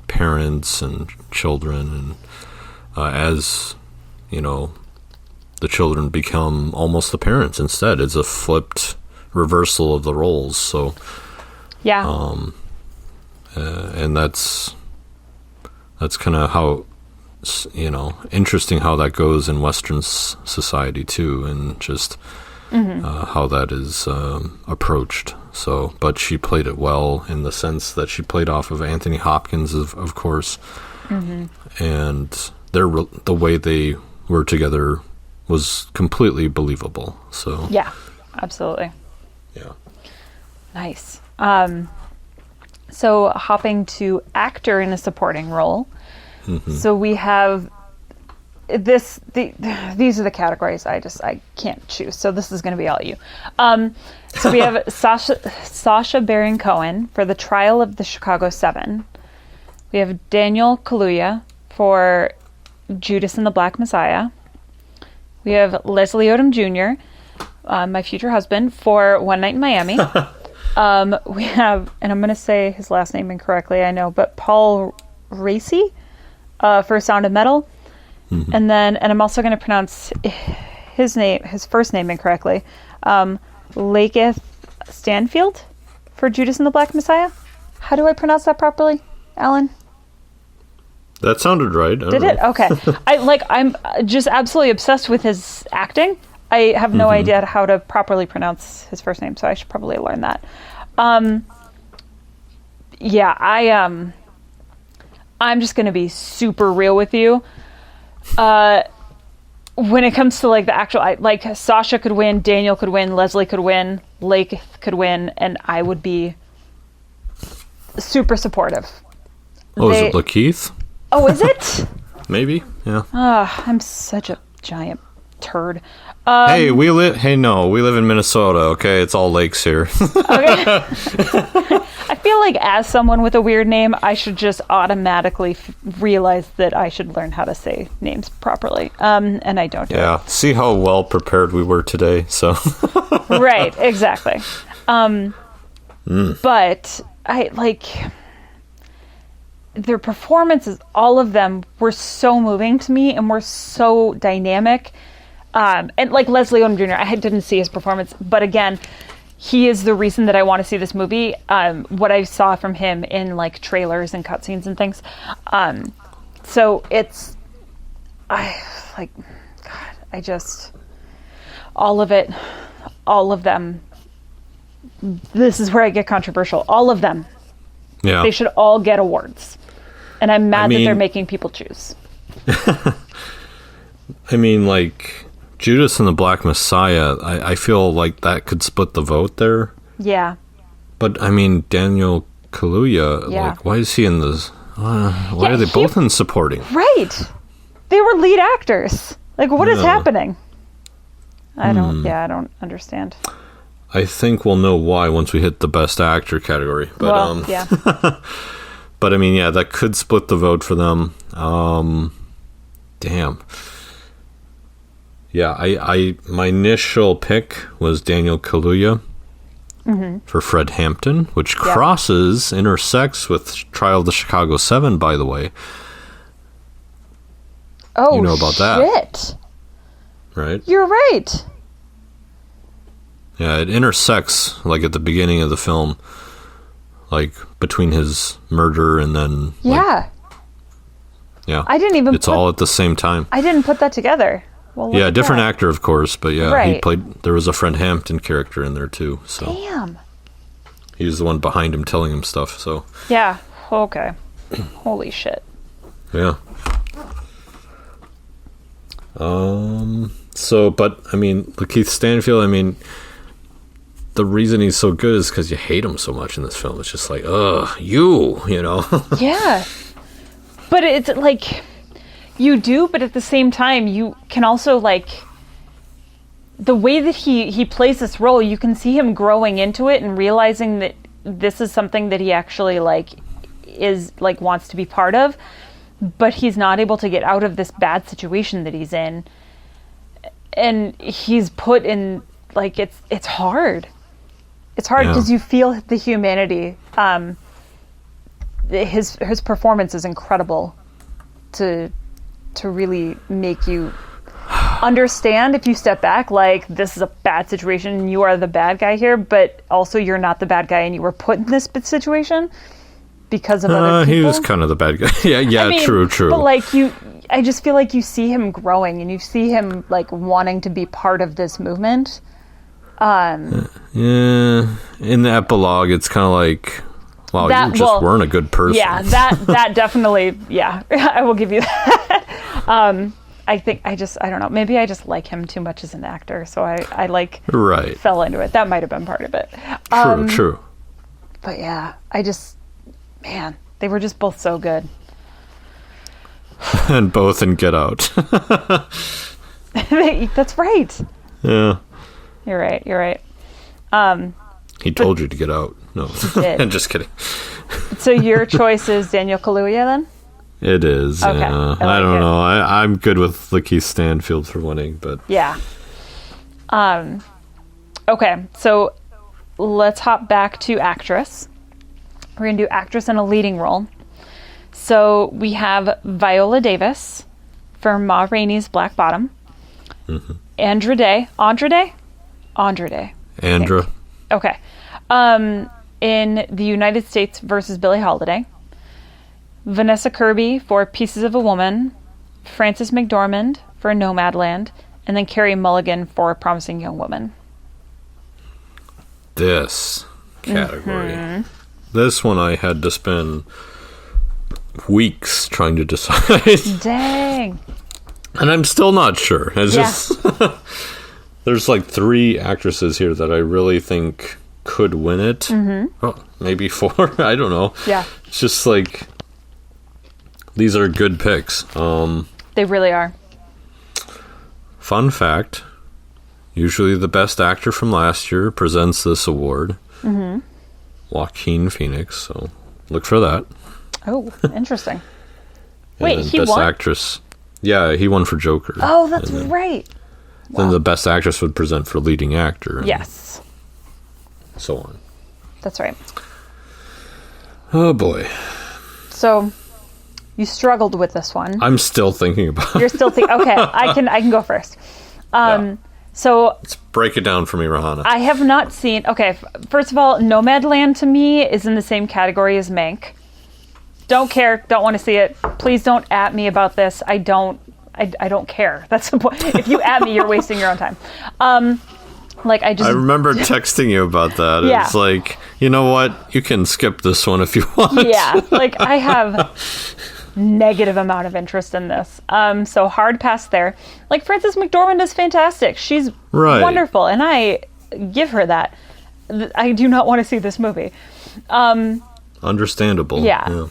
parents and children, and as, the children become almost the parents instead. It's a flipped reversal of the roles. So, yeah. And that's kind of how, interesting how that goes in Western society too, and just how that is approached. So, but she played it well in the sense that she played off of Anthony Hopkins, of course, and the way they were together was completely believable. So yeah, absolutely. Yeah. Nice. So hopping to actor in a supporting role. So we have these are the categories I can't choose. So this is going to be all you. So we have Sacha Baron Cohen for The Trial of the Chicago 7. We have Daniel Kaluuya for Judas and the Black Messiah. We have Leslie Odom Jr., my future husband, for One Night in Miami. We have, and I'm going to say his last name incorrectly, I know, but Paul Raci for Sound of Metal. And I'm also going to pronounce his first name incorrectly. Lakeith Stanfield for Judas and the Black Messiah. How do I pronounce that properly, Alan? That sounded right. Did it? Okay. I'm just absolutely obsessed with his acting. I have no idea how to properly pronounce his first name, so I should probably learn that. I'm just going to be super real with you. When it comes to like the actual, Sasha could win, Daniel could win, Leslie could win, Lake could win, and I would be super supportive. Oh, is it Lakeith? Oh, is it? Maybe, yeah. I'm such a giant turd. Hey, we live in Minnesota, okay? It's all lakes here. Okay. I feel like as someone with a weird name, I should just automatically realize that I should learn how to say names properly. And I don't do it. Yeah, see how well prepared we were today, so. Right, exactly. But their performances, all of them, were so moving to me and were so dynamic. And like Leslie Odom Jr., I didn't see his performance, but again, he is the reason that I want to see this movie. What I saw from him in like trailers and cutscenes and things. So it's, all of it, all of them. This is where I get controversial. All of them. Yeah. They should all get awards. And I'm mad that they're making people choose. I mean, like, Judas and the Black Messiah, I feel like that could split the vote there. Yeah. But, I mean, Daniel Kaluuya, like, why is he in this? Why are they both in supporting? Right. They were lead actors. Like, what is happening? I don't understand. I think we'll know why once we hit the Best Actor category. But, yeah. But, I mean, yeah, that could split the vote for them. Damn. Yeah, my initial pick was Daniel Kaluuya for Fred Hampton, which intersects with Trial of the Chicago 7, by the way. Oh, you know about that, shit. Right? You're right. Yeah, it intersects, like, at the beginning of the film, like, between his murder and then... Yeah. Yeah. I didn't even It's all at the same time. I didn't put that together. Well, yeah, different actor, of course, but yeah, right. There was a Fred Hampton character in there, too, so... Damn. He was the one behind him telling him stuff, so... Yeah, okay. Holy shit. Yeah. So, but, I mean, Lakeith Stanfield, I mean... The reason he's so good is because you hate him so much in this film. It's just like, you know? Yeah. But it's like, you do, but at the same time, you can also, like, the way that he plays this role, you can see him growing into it and realizing that this is something that he actually like is like wants to be part of, but he's not able to get out of this bad situation that he's in, and he's put in like it's hard. It's hard because you feel the humanity. His performance is incredible to really make you understand, if you step back, like, this is a bad situation and you are the bad guy here, but also you're not the bad guy and you were put in this situation because of other people. He was kind of the bad guy. Yeah, I mean, true. But like I just feel like you see him growing and you see him like wanting to be part of this movement. Yeah, in the epilogue, it's kind of like, wow, you just weren't a good person. Yeah, that definitely, yeah, I will give you that. I think I don't know. Maybe I just like him too much as an actor, so I like fell into it. That might have been part of it. True. But yeah, man, they were just both so good. And both in Get Out. That's right. Yeah. You're right. He told you to get out. No, I'm just kidding. So your choice is Daniel Kaluuya then? It is. Okay. I don't know. I'm good with Lakeith Stanfield for winning, but yeah. Okay, so let's hop back to actress. We're gonna do actress in a leading role. So we have Viola Davis for Ma Rainey's Black Bottom. Mm-hmm. Andra Day. Okay. In The United States versus Billie Holiday. Vanessa Kirby for Pieces of a Woman. Frances McDormand for Nomadland. And then Carey Mulligan for Promising Young Woman. This category. Mm-hmm. This one I had to spend weeks trying to decide. Dang. And I'm still not sure. It's just... There's like 3 actresses here that I really think could win it. Mm-hmm. Oh, maybe 4. I don't know. Yeah. It's just like, these are good picks. They really are. Fun fact, usually the best actor from last year presents this award. Mm-hmm. Joaquin Phoenix, so look for that. Oh, interesting. Wait, he best won? Actress. Yeah, he won for Joker. Oh, that's right. Then the best actress would present for leading actor. Yes. So on. That's right. Oh boy. So you struggled with this one. I'm still thinking about it. You're still thinking. Okay, I can go first. So let's break it down for me, Rahana. I have not seen. Okay, first of all, Nomadland to me is in the same category as Mank. Don't care. Don't want to see it. Please don't at me about this. I don't care. That's the point. If you at me, you're wasting your own time. I remember texting you about that. Yeah. It's like, you know what? You can skip this one if you want. Yeah. Like, I have negative amount of interest in this. So hard pass there. Like, Frances McDormand is fantastic. She's wonderful, and I give her that. I do not want to see this movie. Understandable. Yeah.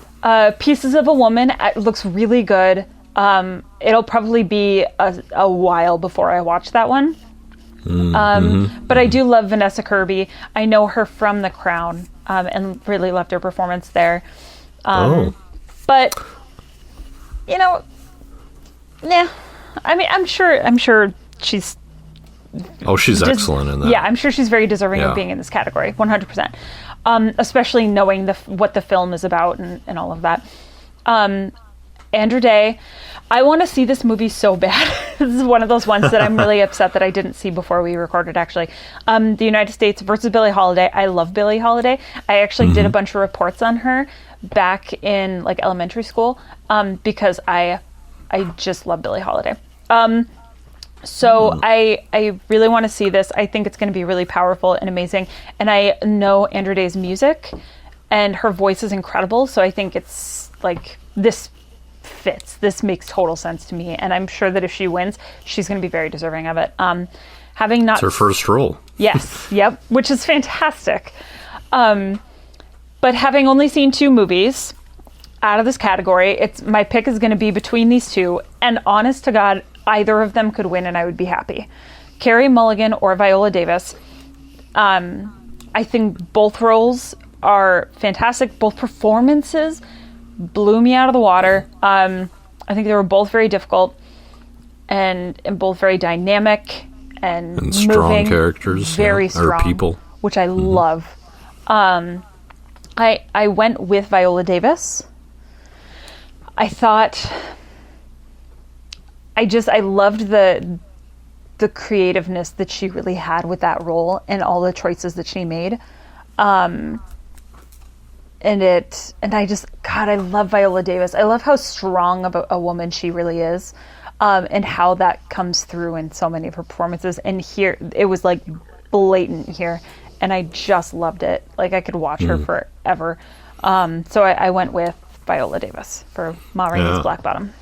Pieces of a Woman looks really good. It'll probably be a while before I watch that one. But I do love Vanessa Kirby. I know her from The Crown, and really loved her performance there. But, nah. I mean, I'm sure she's... Oh, she's excellent in that. Yeah, I'm sure she's very deserving of being in this category, 100%. Especially knowing what the film is about and all of that. Andra Day, I want to see this movie so bad. This is one of those ones that I'm really upset that I didn't see before we recorded, actually. The United States versus Billie Holiday. I love Billie Holiday. I actually did a bunch of reports on her back in elementary school because I just love Billie Holiday. So I really want to see this. I think it's going to be really powerful and amazing. And I know Andra Day's music, and her voice is incredible. So I think it's this fits. This makes total sense to me. And I'm sure that if she wins, she's going to be very deserving of it. It's her first role. Yes. Yep. Which is fantastic. But having only seen 2 movies out of this category, my pick is going to be between these 2. And honest to God, either of them could win and I would be happy. Carey Mulligan or Viola Davis. I think both roles are fantastic. Both performances blew me out of the water. I think they were both very difficult and both very dynamic and strong moving, characters, very strong, or people, which I love. I went with Viola Davis. I thought I loved the creativeness that she really had with that role and all the choices that she made. And I love Viola Davis. I love how strong of a woman she really is. And how that comes through in so many of her performances. And here, it was like blatant here. And I just loved it. Like, I could watch her forever. So I went with Viola Davis for Ma Rainey's Black Bottom.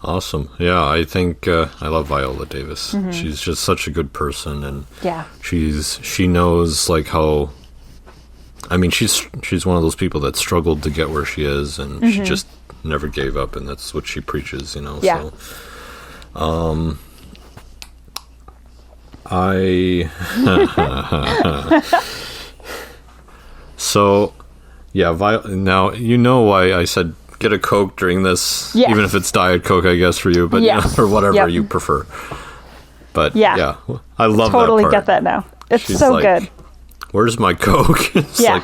Awesome. Yeah, I think I love Viola Davis. She's just such a good person, and she knows like how. I mean, she's one of those people that struggled to get where she is, and she just never gave up, and that's what she preaches, you know. Yeah. So, so yeah. Now you know why I said get a Coke during this, even if it's Diet Coke, I guess, for you, but you know, or whatever you prefer. But yeah, I love totally that part. Get that now. It's She's so like, good. Where's my Coke? It's like,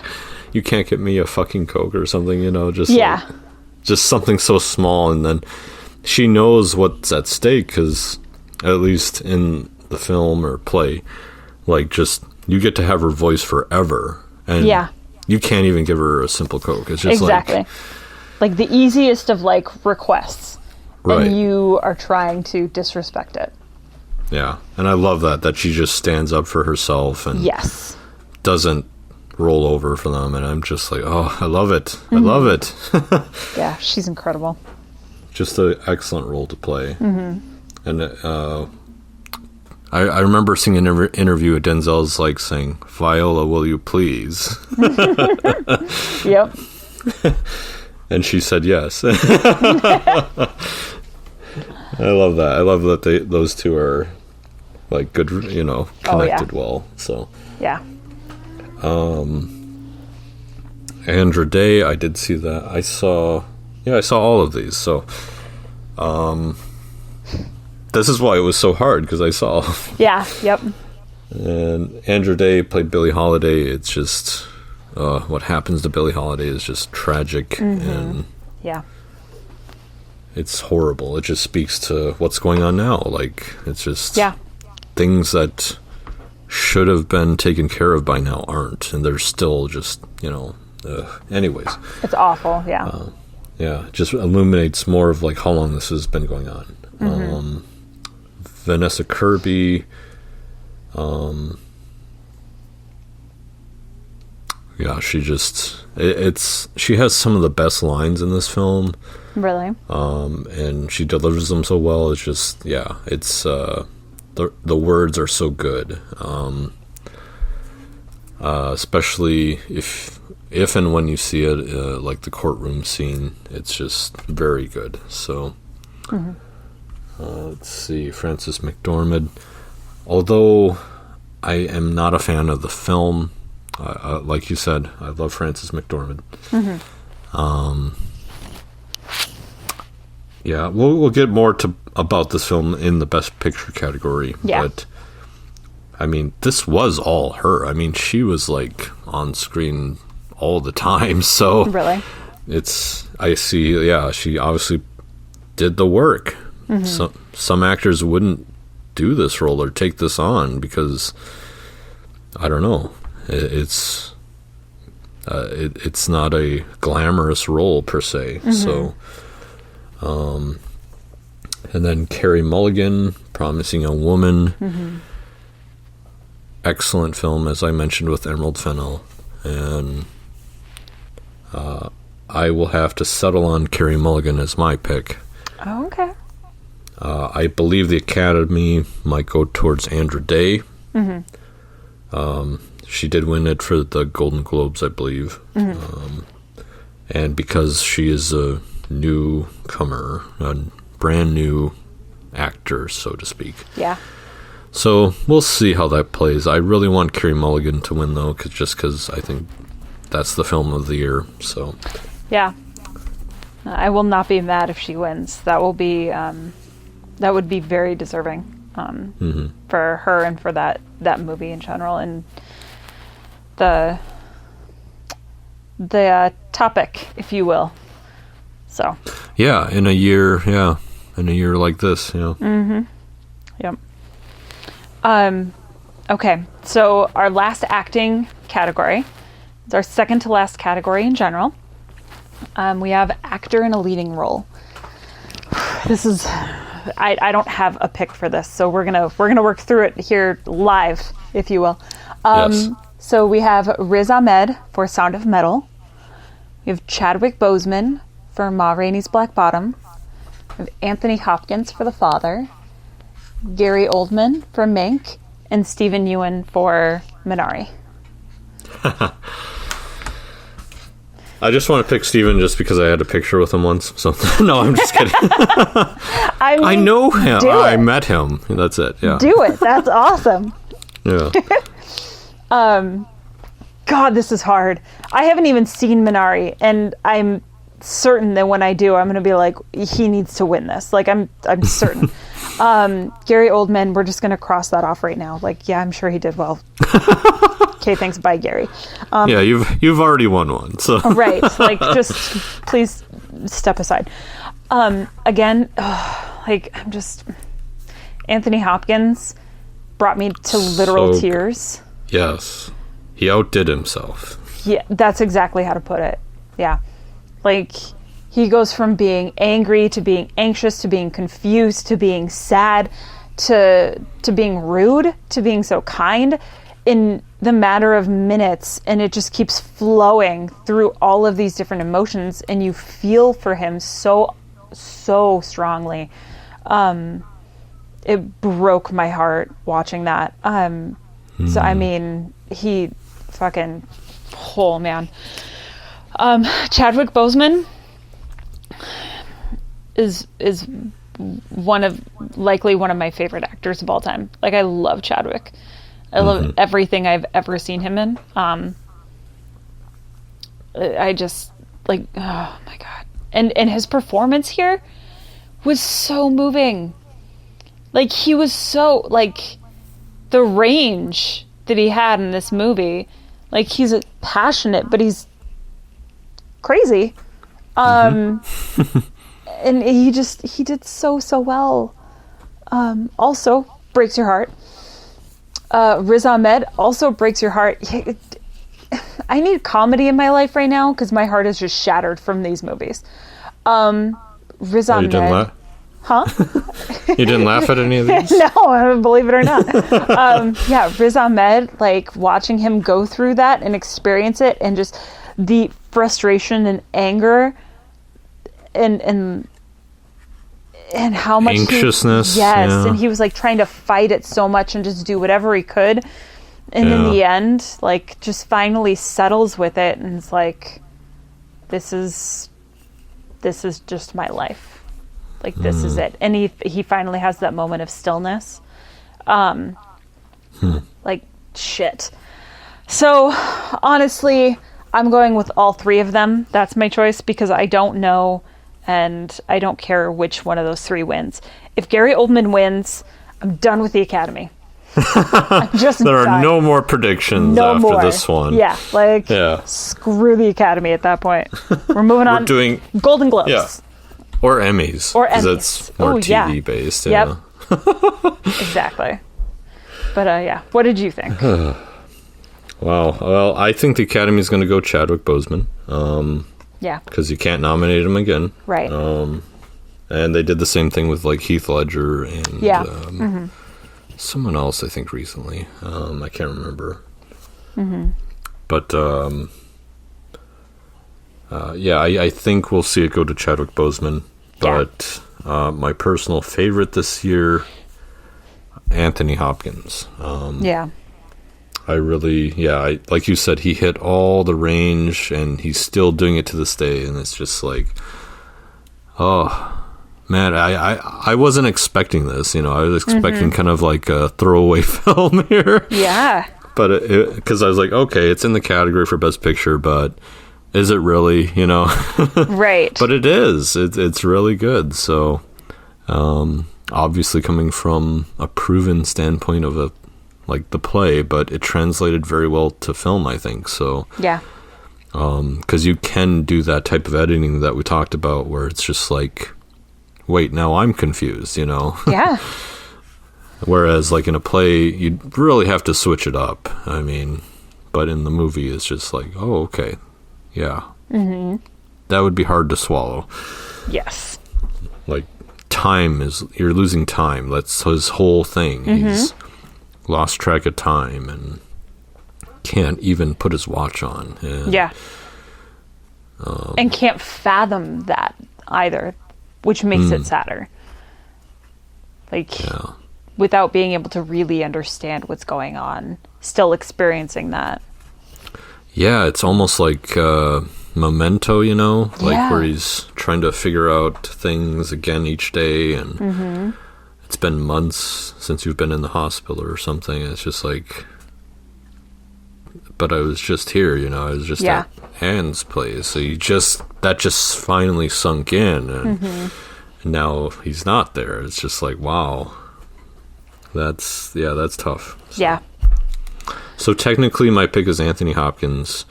you can't get me a fucking Coke or something, you know, just like, just something so small. And then she knows what's at stake, because at least in the film or play, like, just you get to have her voice forever, and you can't even give her a simple Coke. It's just like the easiest of like requests, and you are trying to disrespect it. Yeah, and I love that she just stands up for herself and doesn't roll over for them, and I'm just like, oh, I love it. I love it. Yeah, she's incredible. Just an excellent role to play. And I remember seeing an interview with Denzel's like saying, "Viola, will you please?" Yep. And she said yes. I love that. I love that those two are like good, you know, connected well. So yeah. Andra Day, I did see that. I saw all of these. So this is why it was so hard, because I saw. Yeah. Yep. And Andra Day played Billie Holiday. It's just what happens to Billie Holiday is just tragic, and it's horrible. It just speaks to what's going on now. Like, it's just things that should have been taken care of by now aren't, and they're still just, you know. Anyways, it's awful. Yeah, it just illuminates more of like how long this has been going on. Vanessa Kirby. Yeah, she just she has some of the best lines in this film. Really? And she delivers them so well. It's just, it's the words are so good. Especially if and when you see it, like the courtroom scene, it's just very good. So let's see, Frances McDormand. Although I am not a fan of the film, like you said, I love Frances McDormand. Yeah, we'll get more about this film in the Best Picture category. Yeah. But I mean, this was all her. I mean, she was like on screen all the time. So really, I see. Yeah, she obviously did the work. Some actors wouldn't do this role or take this on because, I don't know, it's not a glamorous role per se. So, and then Carey Mulligan, Promising Young Woman, excellent film, as I mentioned, with Emerald Fennell, and I will have to settle on Carey Mulligan as my pick. Oh, okay. I believe the Academy might go towards Andra Day. She did win it for the Golden Globes, I believe. And because she is a newcomer, a brand new actor, so to speak. Yeah. So we'll see how that plays. I really want Carey Mulligan to win, though, because I think that's the film of the year. So Yeah. I will not be mad if she wins. That will be that would be very deserving for her and for that movie in general, and the topic, if you will. So yeah, in a year like this, Yep. Okay, so our last acting category is our second to last category in general. We have actor in a leading role. This is, I don't have a pick for this, so we're gonna work through it here live, if you will. Yes. So we have Riz Ahmed for Sound of Metal. We have Chadwick Boseman for Ma Rainey's Black Bottom. We have Anthony Hopkins for The Father. Gary Oldman for Mank, and Stephen Ewan for Minari. I just want to pick Steven just because I had a picture with him once. So no, I'm just kidding. I know him. I met him. That's it. Yeah. Do it. That's awesome. Yeah. God, this is hard. I haven't even seen Minari, and I'm certain that when I do, I'm going to be like, he needs to win this. Like, I'm certain. Gary Oldman, we're just going to cross that off right now. Like, yeah, I'm sure he did well. Okay, thanks. Bye, Gary. Yeah, you've already won one. So right. Like, just please step aside. Again, I'm just... Anthony Hopkins brought me to literal tears. Yes. He outdid himself. Yeah, that's exactly how to put it. Yeah. Like, he goes from being angry to being anxious to being confused to being sad to being rude to being so kind in the matter of minutes, and it just keeps flowing through all of these different emotions, and you feel for him so strongly. It broke my heart watching that. So I mean, he fucking, oh man. Chadwick Boseman is likely one of my favorite actors of all time. Like, I love Chadwick. I love everything I've ever seen him in. I just, like, oh my God. And his performance here was so moving. Like, he was so, like, the range that he had in this movie. Like, he's passionate, but he's crazy. And he did so well. Also breaks your heart. Riz Ahmed also breaks your heart. I need comedy in my life right now because my heart is just shattered from these movies. Riz Ahmed. You didn't laugh? Huh? You didn't laugh at any of these? No, believe it or not. Yeah, Riz Ahmed, like, watching him go through that and experience it, and just the frustration and anger and how much anxiousness. Yes, yeah. And he was like trying to fight it so much and just do whatever he could, and in the end, like, just finally settles with it, and it's like, this is just my life. Like, this is it. And he finally has that moment of stillness. Like, shit. So, honestly, I'm going with all three of them. That's my choice, because I don't know, and I don't care which one of those three wins. If Gary Oldman wins, I'm done with the Academy. I'm just there are done. no more predictions after this one. Yeah, like, screw the Academy at that point. We're moving on. We're doing Golden Globes. Yeah. Or Emmys. Or Emmys. Because it's more TV based. Yep. Exactly. But yeah, what did you think? Wow. Well, I think the Academy is going to go Chadwick Boseman. Yeah. Because you can't nominate him again. Right. And they did the same thing with, like, Heath Ledger and someone else, I think, recently. I can't remember. But I think we'll see it go to Chadwick Boseman. But my personal favorite this year, Anthony Hopkins. I really, like you said, he hit all the range, and he's still doing it to this day, and it's just like, Man, I wasn't expecting this. I was expecting kind of like a throwaway film here. Yeah. But because I was like, okay, it's in the category for Best Picture, but is it really? Right. But it is. It's really good. So, obviously, coming from a proven standpoint of the play, but it translated very well to film, I think. So, yeah. Because you can do that type of editing that we talked about, where it's just like, wait, now I'm confused, Yeah. Whereas like in a play, you really have to switch it up. I mean, but in the movie, it's just like, oh, okay. Yeah. Mm-hmm. That would be hard to swallow. Yes. Like you're losing time. That's his whole thing. Mm-hmm. He's lost track of time and can't even put his watch on. Yeah. And can't fathom that either, which makes it sadder. Like, without being able to really understand what's going on, still experiencing that. Yeah, it's almost like Memento, like where he's trying to figure out things again each day, and it's been months since you've been in the hospital or something. It's just like, but I was just here, I was just at Anne's place. So that just finally sunk in, and now he's not there. It's just like, wow, that's tough. So. Yeah. So technically, my pick is Anthony Hopkins.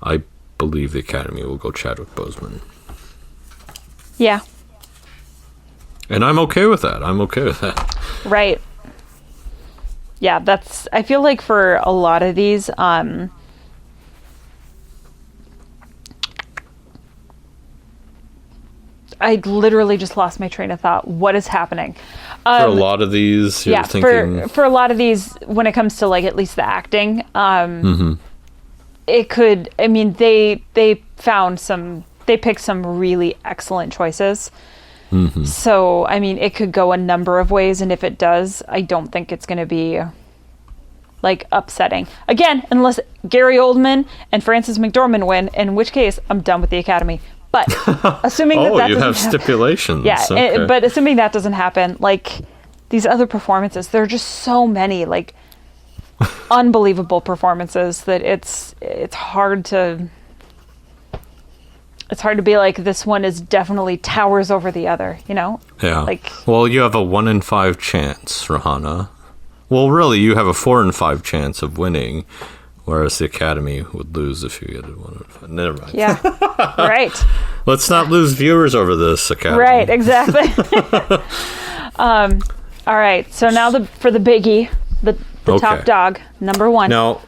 I believe the Academy will go Chadwick Boseman. Yeah. And I'm okay with that. Right. Yeah, I feel like for a lot of these, I literally just lost my train of thought. What is happening? For a lot of these, you're thinking... For a lot of these, when it comes to, like, at least the acting, it could... I mean, they picked some really excellent choices. Mm-hmm. So, I mean, it could go a number of ways, and if it does, I don't think it's going to be, like, upsetting. Again, unless Gary Oldman and Frances McDormand win, in which case, I'm done with the Academy. But assuming that you doesn't have stipulations. Yeah, okay. But assuming that doesn't happen, like, these other performances, there are just so many, like, unbelievable performances that it's hard to be like, this one is definitely towers over the other, Yeah. Like, well, you have a 1 in 5 chance, Rahana. Well, really, you have a 4 in 5 chance of winning. Whereas the Academy would lose if you get a 1 in 5. Never mind. Yeah, right. Let's not lose viewers over this, Academy. Right, exactly. All right, so now for the biggie, the top dog, number 1. Now,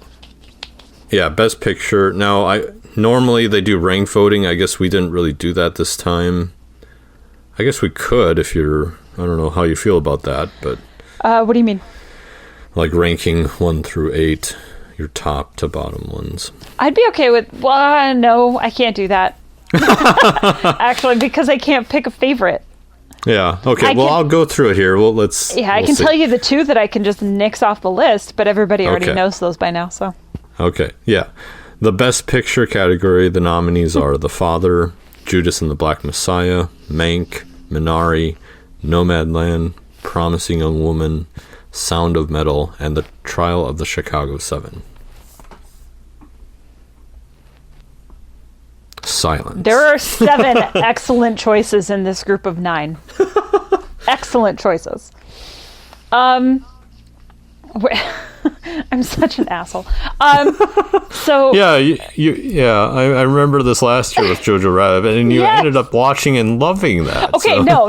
Best Picture. Now, normally they do ranked voting. I guess we didn't really do that this time. I guess we could if you're... I don't know how you feel about that, but... What do you mean? Like ranking 1 through 8. Your top to bottom ones. I'd be okay with... Well, no, I can't do that. Actually, because I can't pick a favorite. Yeah, okay. I'll go through it here. We'll see. Tell you the 2 that I can just nix off the list, but everybody already knows those by now, so... Okay, yeah. The Best Picture category, the nominees are The Father, Judas and the Black Messiah, Mank, Minari, Nomadland, Promising Young Woman, Sound of Metal, and The Trial of the Chicago 7. Silence. There are 7 excellent choices in this group of 9. Excellent choices. I'm such an asshole. So yeah, I remember this last year with Jojo Rabbit, and you ended up watching and loving that. Okay, so. No.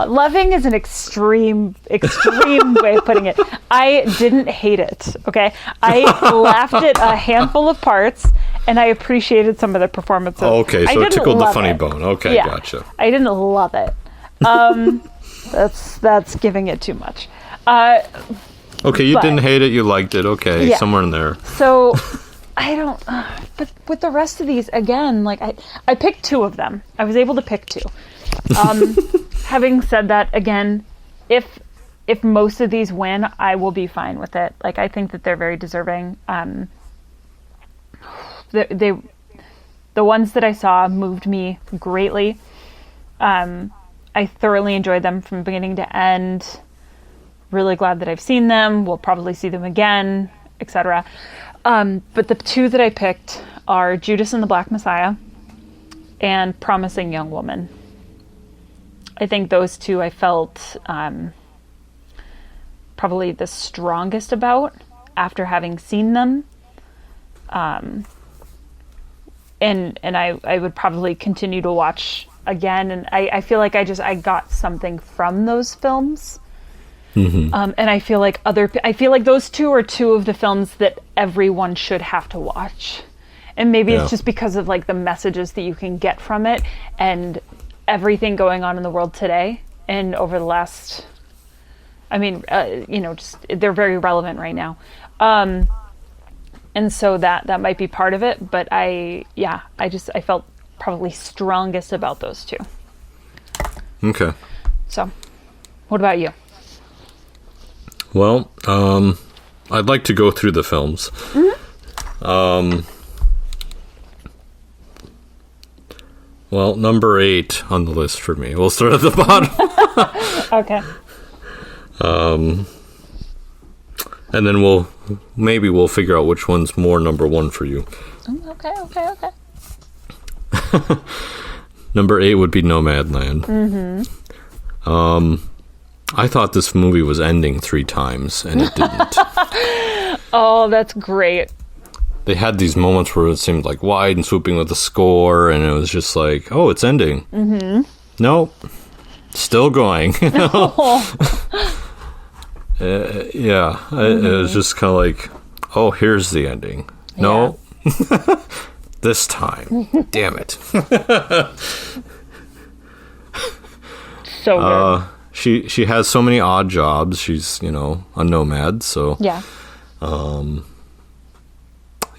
Loving is an extreme way of putting it. I didn't hate it. Okay, I laughed at a handful of parts, and I appreciated some of the performances. Okay, so it tickled the funny bone. Okay, yeah, gotcha. I didn't love it. That's giving it too much. Okay, you didn't hate it, you liked it. Okay, somewhere in there. So, I don't... but with the rest of these, again, like, I picked 2 of them. I was able to pick 2. Having said that, again, if most of these win, I will be fine with it. Like, I think that they're very deserving. The ones that I saw moved me greatly. I thoroughly enjoyed them from beginning to end. Really glad that I've seen them. We'll probably see them again, etc. But the two that I picked are Judas and the Black Messiah and Promising Young Woman. I think those two I felt probably the strongest about after having seen them. And I would probably continue to watch again. And I feel like I got something from those films. Mm-hmm. And I feel like those two are two of the films that everyone should have to watch. And maybe it's just because of like the messages that you can get from it and everything going on in the world today and over the last, just they're very relevant right now. And so that might be part of it, but I felt probably strongest about those two. Okay. So, what about you? Well, I'd like to go through the films. Mm-hmm. Well, number 8 on the list for me. We'll start at the bottom. Okay. And then we'll figure out which one's more number 1 for you. Okay. Number 8 would be Nomadland. Mm-hmm. I thought this movie was ending 3 times, and it didn't. Oh, that's great. They had these moments where it seemed like wide and swooping with the score, and it was just like, oh, it's ending. Mm-hmm. Nope. Still going. It was just kind of like, oh, here's the ending. No. Yeah. This time. Damn it. So good. She has so many odd jobs. She's, a nomad, so... Yeah.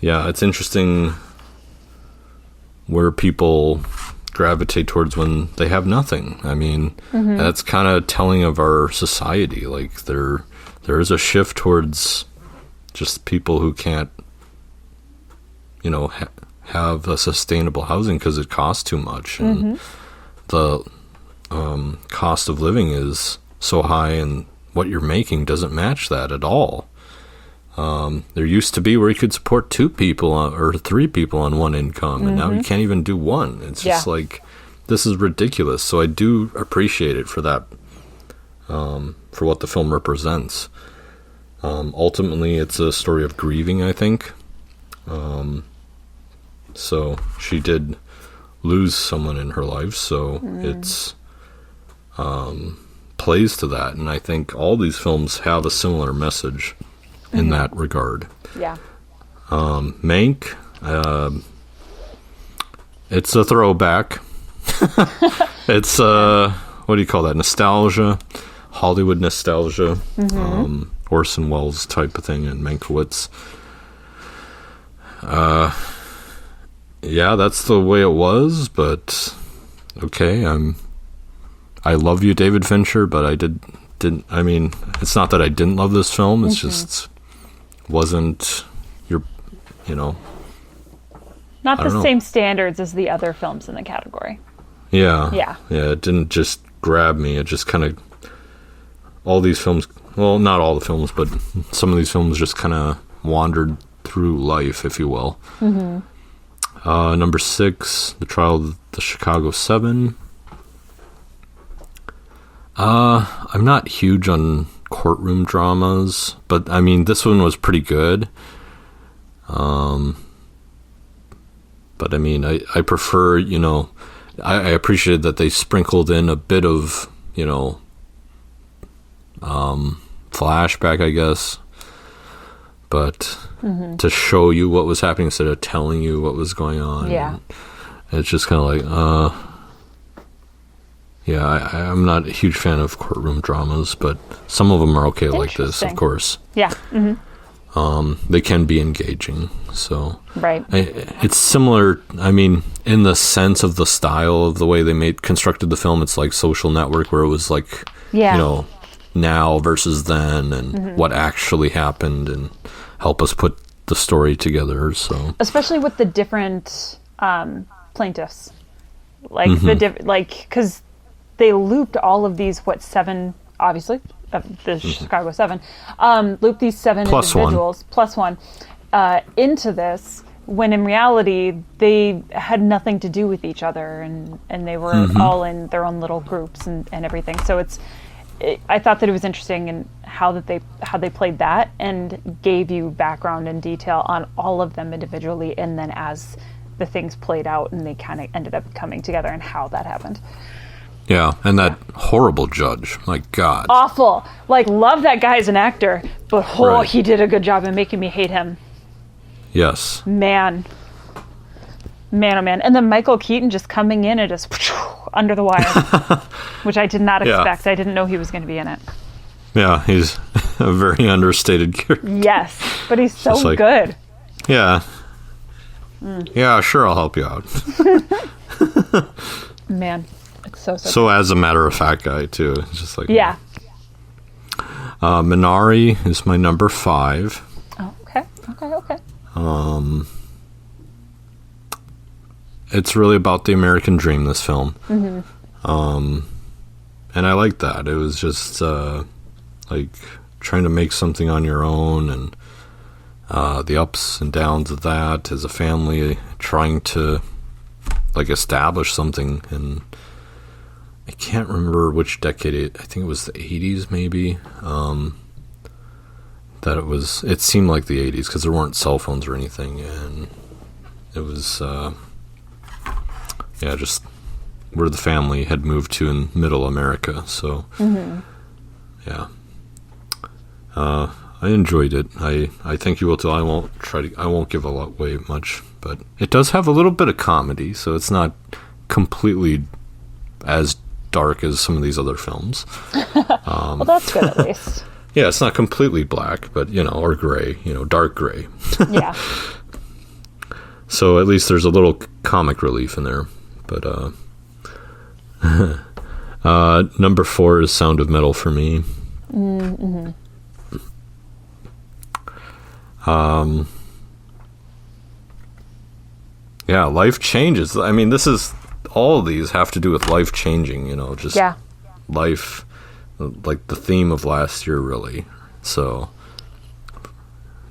Yeah, it's interesting where people gravitate towards when they have nothing. I mean, that's kind of telling of our society. Like, there is a shift towards just people who can't, have a sustainable housing because it costs too much. And the cost of living is so high, and what you're making doesn't match that at all. There used to be where you could support 2 people or 3 people on one income, and now you can't even do one. It's just like, this is ridiculous. So I do appreciate it for that, for what the film represents. Ultimately, it's a story of grieving, I think. So she did lose someone in her life, so it's plays to that. And I think all these films have a similar message in that regard. Yeah. Mank, it's a throwback. It's what do you call that? Nostalgia, Hollywood nostalgia, Orson Welles type of thing, and Mankiewicz. Yeah, that's the way it was, but okay. I love you, David Fincher, but I didn't. I mean, it's not that I didn't love this film. It's just wasn't your, not the same standards as the other films in the category. Yeah. It didn't just grab me. It just kind of, all these films, well, not all the films, but some of these films just kind of wandered through life, if you will. Number 6, The Trial of the Chicago 7. I'm not huge on courtroom dramas, but I mean, this one was pretty good. But I mean, I prefer, I appreciated that they sprinkled in a bit of, flashback, I guess. But to show you what was happening instead of telling you what was going on. Yeah. It's just kind of like, yeah, I'm not a huge fan of courtroom dramas, but some of them are okay like this, of course. Yeah. They can be engaging, so. Right. It's similar, I mean, in the sense of the style of the way they constructed the film. It's like Social Network, where it was like, now versus then, and what actually happened, and help us put the story together. So, especially with the different plaintiffs, like because they looped all of these, seven, obviously, the Chicago 7, looped these 7 Plus individuals, plus one, into this, when in reality, they had nothing to do with each other, and they were all in their own little groups and everything. So I thought that it was interesting in how they played that and gave you background and detail on all of them individually, and then as the things played out and they kind of ended up coming together and how that happened. Yeah, and that horrible judge, my God. Awful. Like, love that guy as an actor, but Right. he did a good job in making me hate him. Yes. Man, oh man. And then Michael Keaton just coming in and just under the wire, which I did not Yeah. expect. I didn't know he was going to be in it. Yeah, he's a very understated character. Yes, but he's so Just like- good. Yeah. Yeah, sure, I'll help you out. Man, it's so So as a matter of fact guy, too. It's just like... yeah. Minari is my number 5. Oh, okay. It's really about the American dream, this film. And I like that. It was just like trying to make something on your own, and the ups and downs of that as a family, trying to like establish something. And I can't remember which decade. I think it was the 80s, maybe. It seemed like the 80s because there weren't cell phones or anything, and it was just where the family had moved to in middle America. So yeah, I enjoyed it. I think you will too. I won't give away much, but it does have a little bit of comedy, so it's not completely as dark as some of these other films. Well, that's good at least. Yeah, it's not completely black, but, or gray, dark gray. Yeah. So at least there's a little comic relief in there. But number 4 is Sound of Metal for me. Yeah, life changes. I mean, all of these have to do with life changing, just life, like the theme of last year, really. So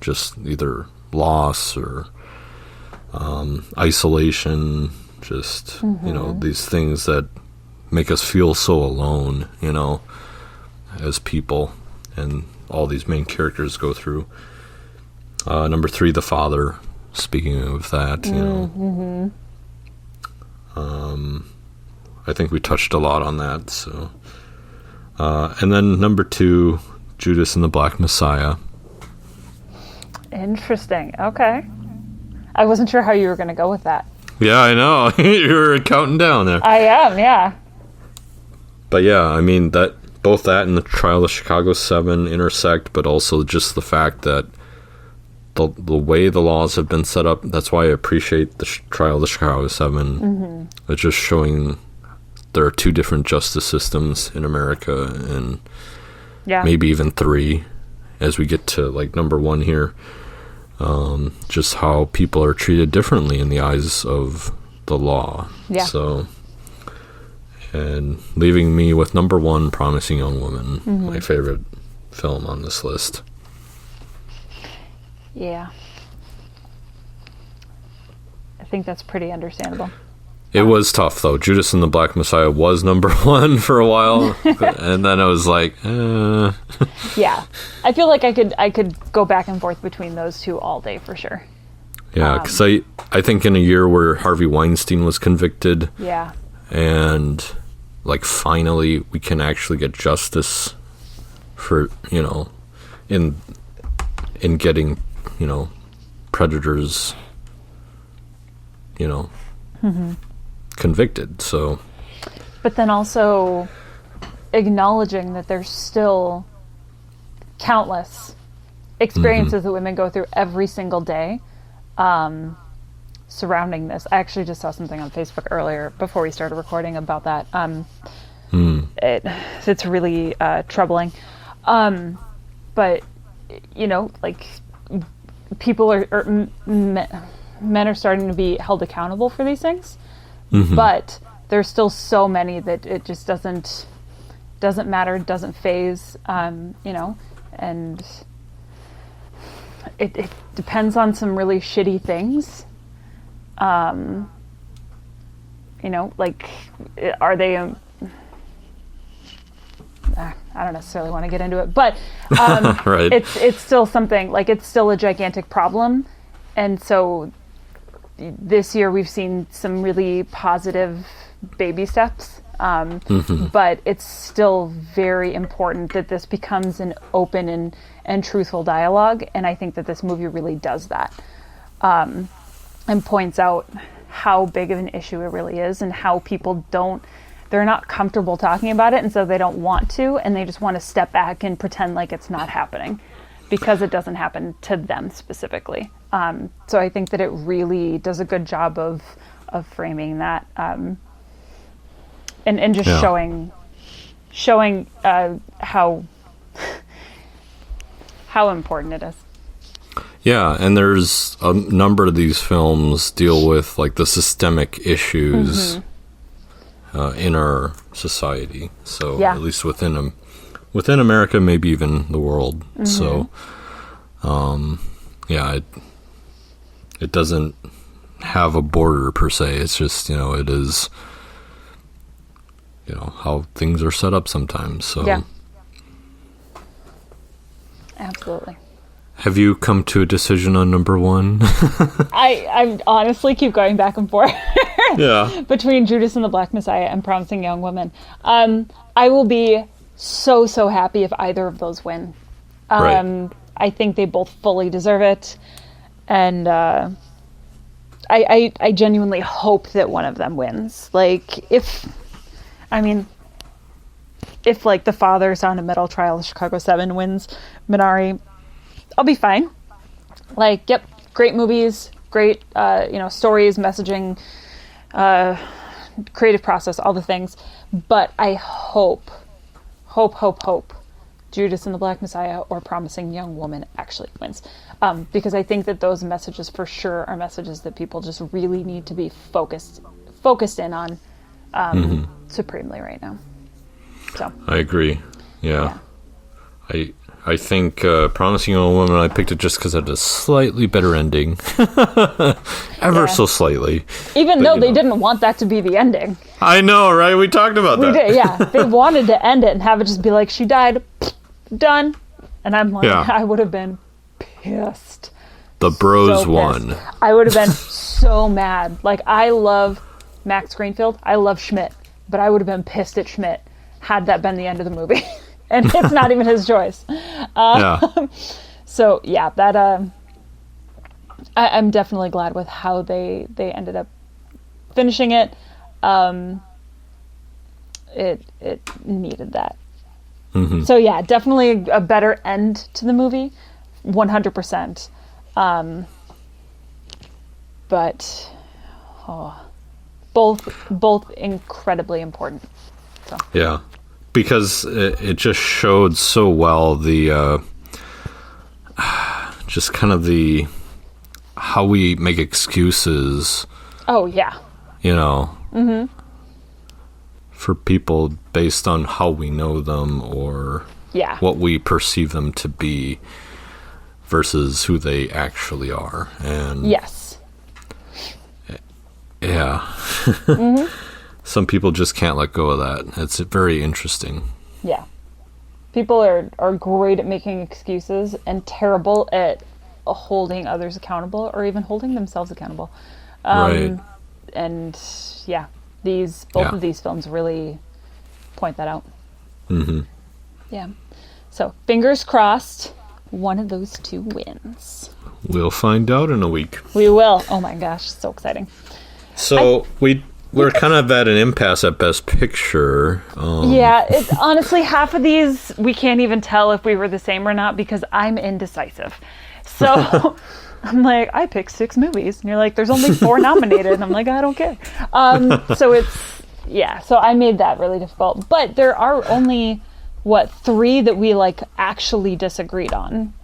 just either loss or isolation, just, these things that make us feel so alone, as people, and all these main characters go through. Number 3, The Father. Speaking of that, I think we touched a lot on that. So, and then number 2, Judas and the Black Messiah. Interesting. Okay. I wasn't sure how you were going to go with that. Yeah, I know. You were counting down there. I am, yeah. But yeah, I mean, both that and the Trial of Chicago 7 intersect, but also just the fact that the way the laws have been set up, that's why I appreciate the Trial of the Chicago 7. It's just showing there are 2 different justice systems in America, and maybe even 3 as we get to like number 1 here. Just how people are treated differently in the eyes of the law. Yeah. So, and leaving me with number 1, Promising Young Woman, my favorite film on this list. Yeah. I think that's pretty understandable. It was tough, though. Judas and the Black Messiah was number 1 for a while, and then I was like, Yeah. I feel like I could go back and forth between those 2 all day for sure. Yeah, because I think in a year where Harvey Weinstein was convicted, Yeah. and like finally we can actually get justice for, in getting, predators, convicted. So, but then also acknowledging that there's still countless experiences that women go through every single day surrounding this. I actually just saw something on Facebook earlier before we started recording about that. It's really troubling. But, like people men are starting to be held accountable for these things. But there's still so many that it just doesn't matter, doesn't phase, you know, and it depends on some really shitty things. You know, like, are they? I don't necessarily want to get into it, but Right. it's still something, like, it's still a gigantic problem, and so this year we've seen some really positive baby steps, but it's still very important that this becomes an open and truthful dialogue, and I think that this movie really does that, and points out how big of an issue it really is, and how people they're not comfortable talking about it, and so they don't want to, and they just want to step back and pretend like it's not happening because it doesn't happen to them specifically. So I think that it really does a good job of framing that, and just showing how important it is. Yeah, and there's a number of these films deal with, like, the systemic issues in our society. So at least within America, maybe even the world. So, it doesn't have a border per se. It's just, you know, it is, you know, how things are set up sometimes. So yeah, absolutely. Have you come to a decision on number one? I honestly keep going back and forth between Judas and the Black Messiah and Promising Young Woman. I will be so happy if either of those win. Right. I think they both fully deserve it, and I genuinely hope that one of them wins. Like, if like The Father, Sound of Metal, Trial of Chicago 7 wins Minari, I'll be fine. Like, yep, great movies, great, you know, stories, messaging, creative process, all the things. But I hope Judas and the Black Messiah or Promising Young Woman actually wins. Because I think that those messages for sure are messages that people just really need to be focused in on supremely right now. So I agree. Yeah. I think Promising Young Woman, I picked it just because it had a slightly better ending. So slightly. Even though they didn't want that to be the ending. I know, right? We talked about that. We did, yeah. They wanted to end it and have it just be like, she died, done. And I'm like, I would have been pissed. The bros so won. I would have been so mad. Like, I love Max Greenfield. I love Schmidt. But I would have been pissed at Schmidt had that been the end of the movie. And it's not even his choice. So yeah, that I'm definitely glad with how they ended up finishing it. It needed that. So yeah, definitely a better end to the movie, 100%. But both incredibly important. So. Yeah. Because it just showed so well the just kind of the how we make excuses. Oh yeah. You know. For people based on how we know them or what we perceive them to be versus who they actually are. And yes. Yeah. Some people just can't let go of that. It's very interesting. Yeah. People are great at making excuses and terrible at holding others accountable or even holding themselves accountable. Right. And yeah, both of these films really point that out. Yeah. So fingers crossed, one of those two wins. We'll find out in a week. We will. Oh my gosh, so exciting. So we're kind of at an impasse at Best Picture. Yeah, it's honestly half of these we can't even tell if we were the same or not because I'm indecisive. So I'm like, I picked 6 movies, and you're like, there's only 4 nominated, and I'm like, I don't care. So so I made that really difficult. But there are only 3 that we like actually disagreed on.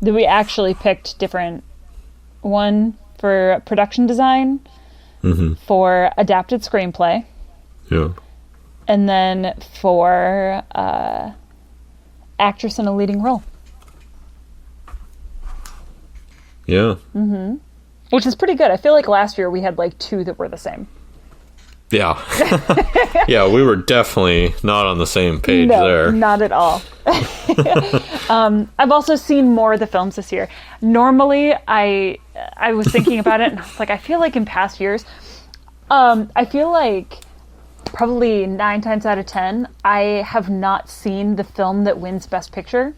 That we actually picked different. One for production design. For adapted screenplay, Yeah. And then for actress in a leading role. Yeah. Which is pretty good. I feel like last year we had like 2 that were the same. Yeah. Yeah, we were definitely not on the same page No, there. not at all. I've also seen more of the films this year. Normally, I was thinking about it, and I was like, I feel like in past years, I feel like probably 9 times out of 10, I have not seen the film that wins Best Picture,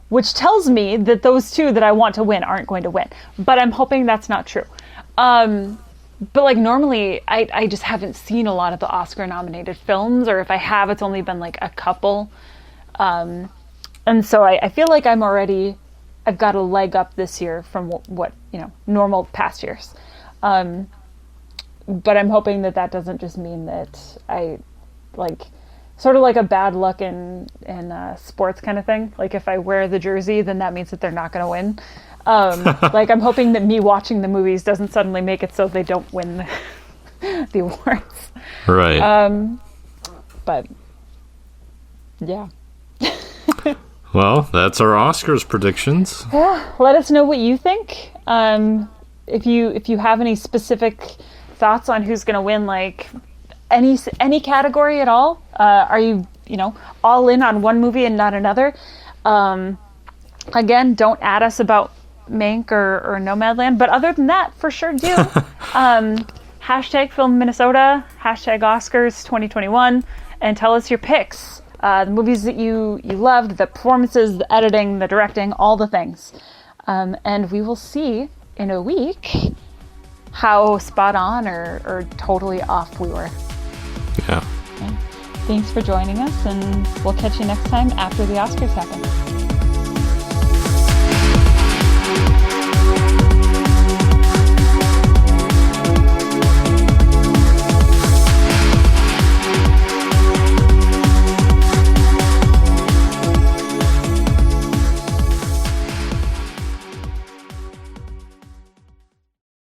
which tells me that those 2 that I want to win aren't going to win. But I'm hoping that's not true. But like normally, I just haven't seen a lot of the Oscar-nominated films, or if I have, it's only been like a couple. And so I feel like I've got a leg up this year from what normal past years. But I'm hoping that doesn't just mean that I like sort of like a bad luck in sports kind of thing. Like if I wear the jersey, then that means that they're not going to win. Like I'm hoping that me watching the movies doesn't suddenly make it so they don't win the awards. Right. But yeah. Well, that's our Oscars predictions. Let us know what you think. If you have any specific thoughts on who's going to win, like any category at all, are you all in on one movie and not another? Again, don't add us about Mank or Nomadland, but other than that, for sure do. Hashtag Film Minnesota, hashtag Oscars 2021, and tell us your picks. The movies that you loved, the performances, the editing, the directing, all the things. And we will see in a week how spot on or totally off we were. Yeah. Okay. Thanks for joining us, and we'll catch you next time after the Oscars happen.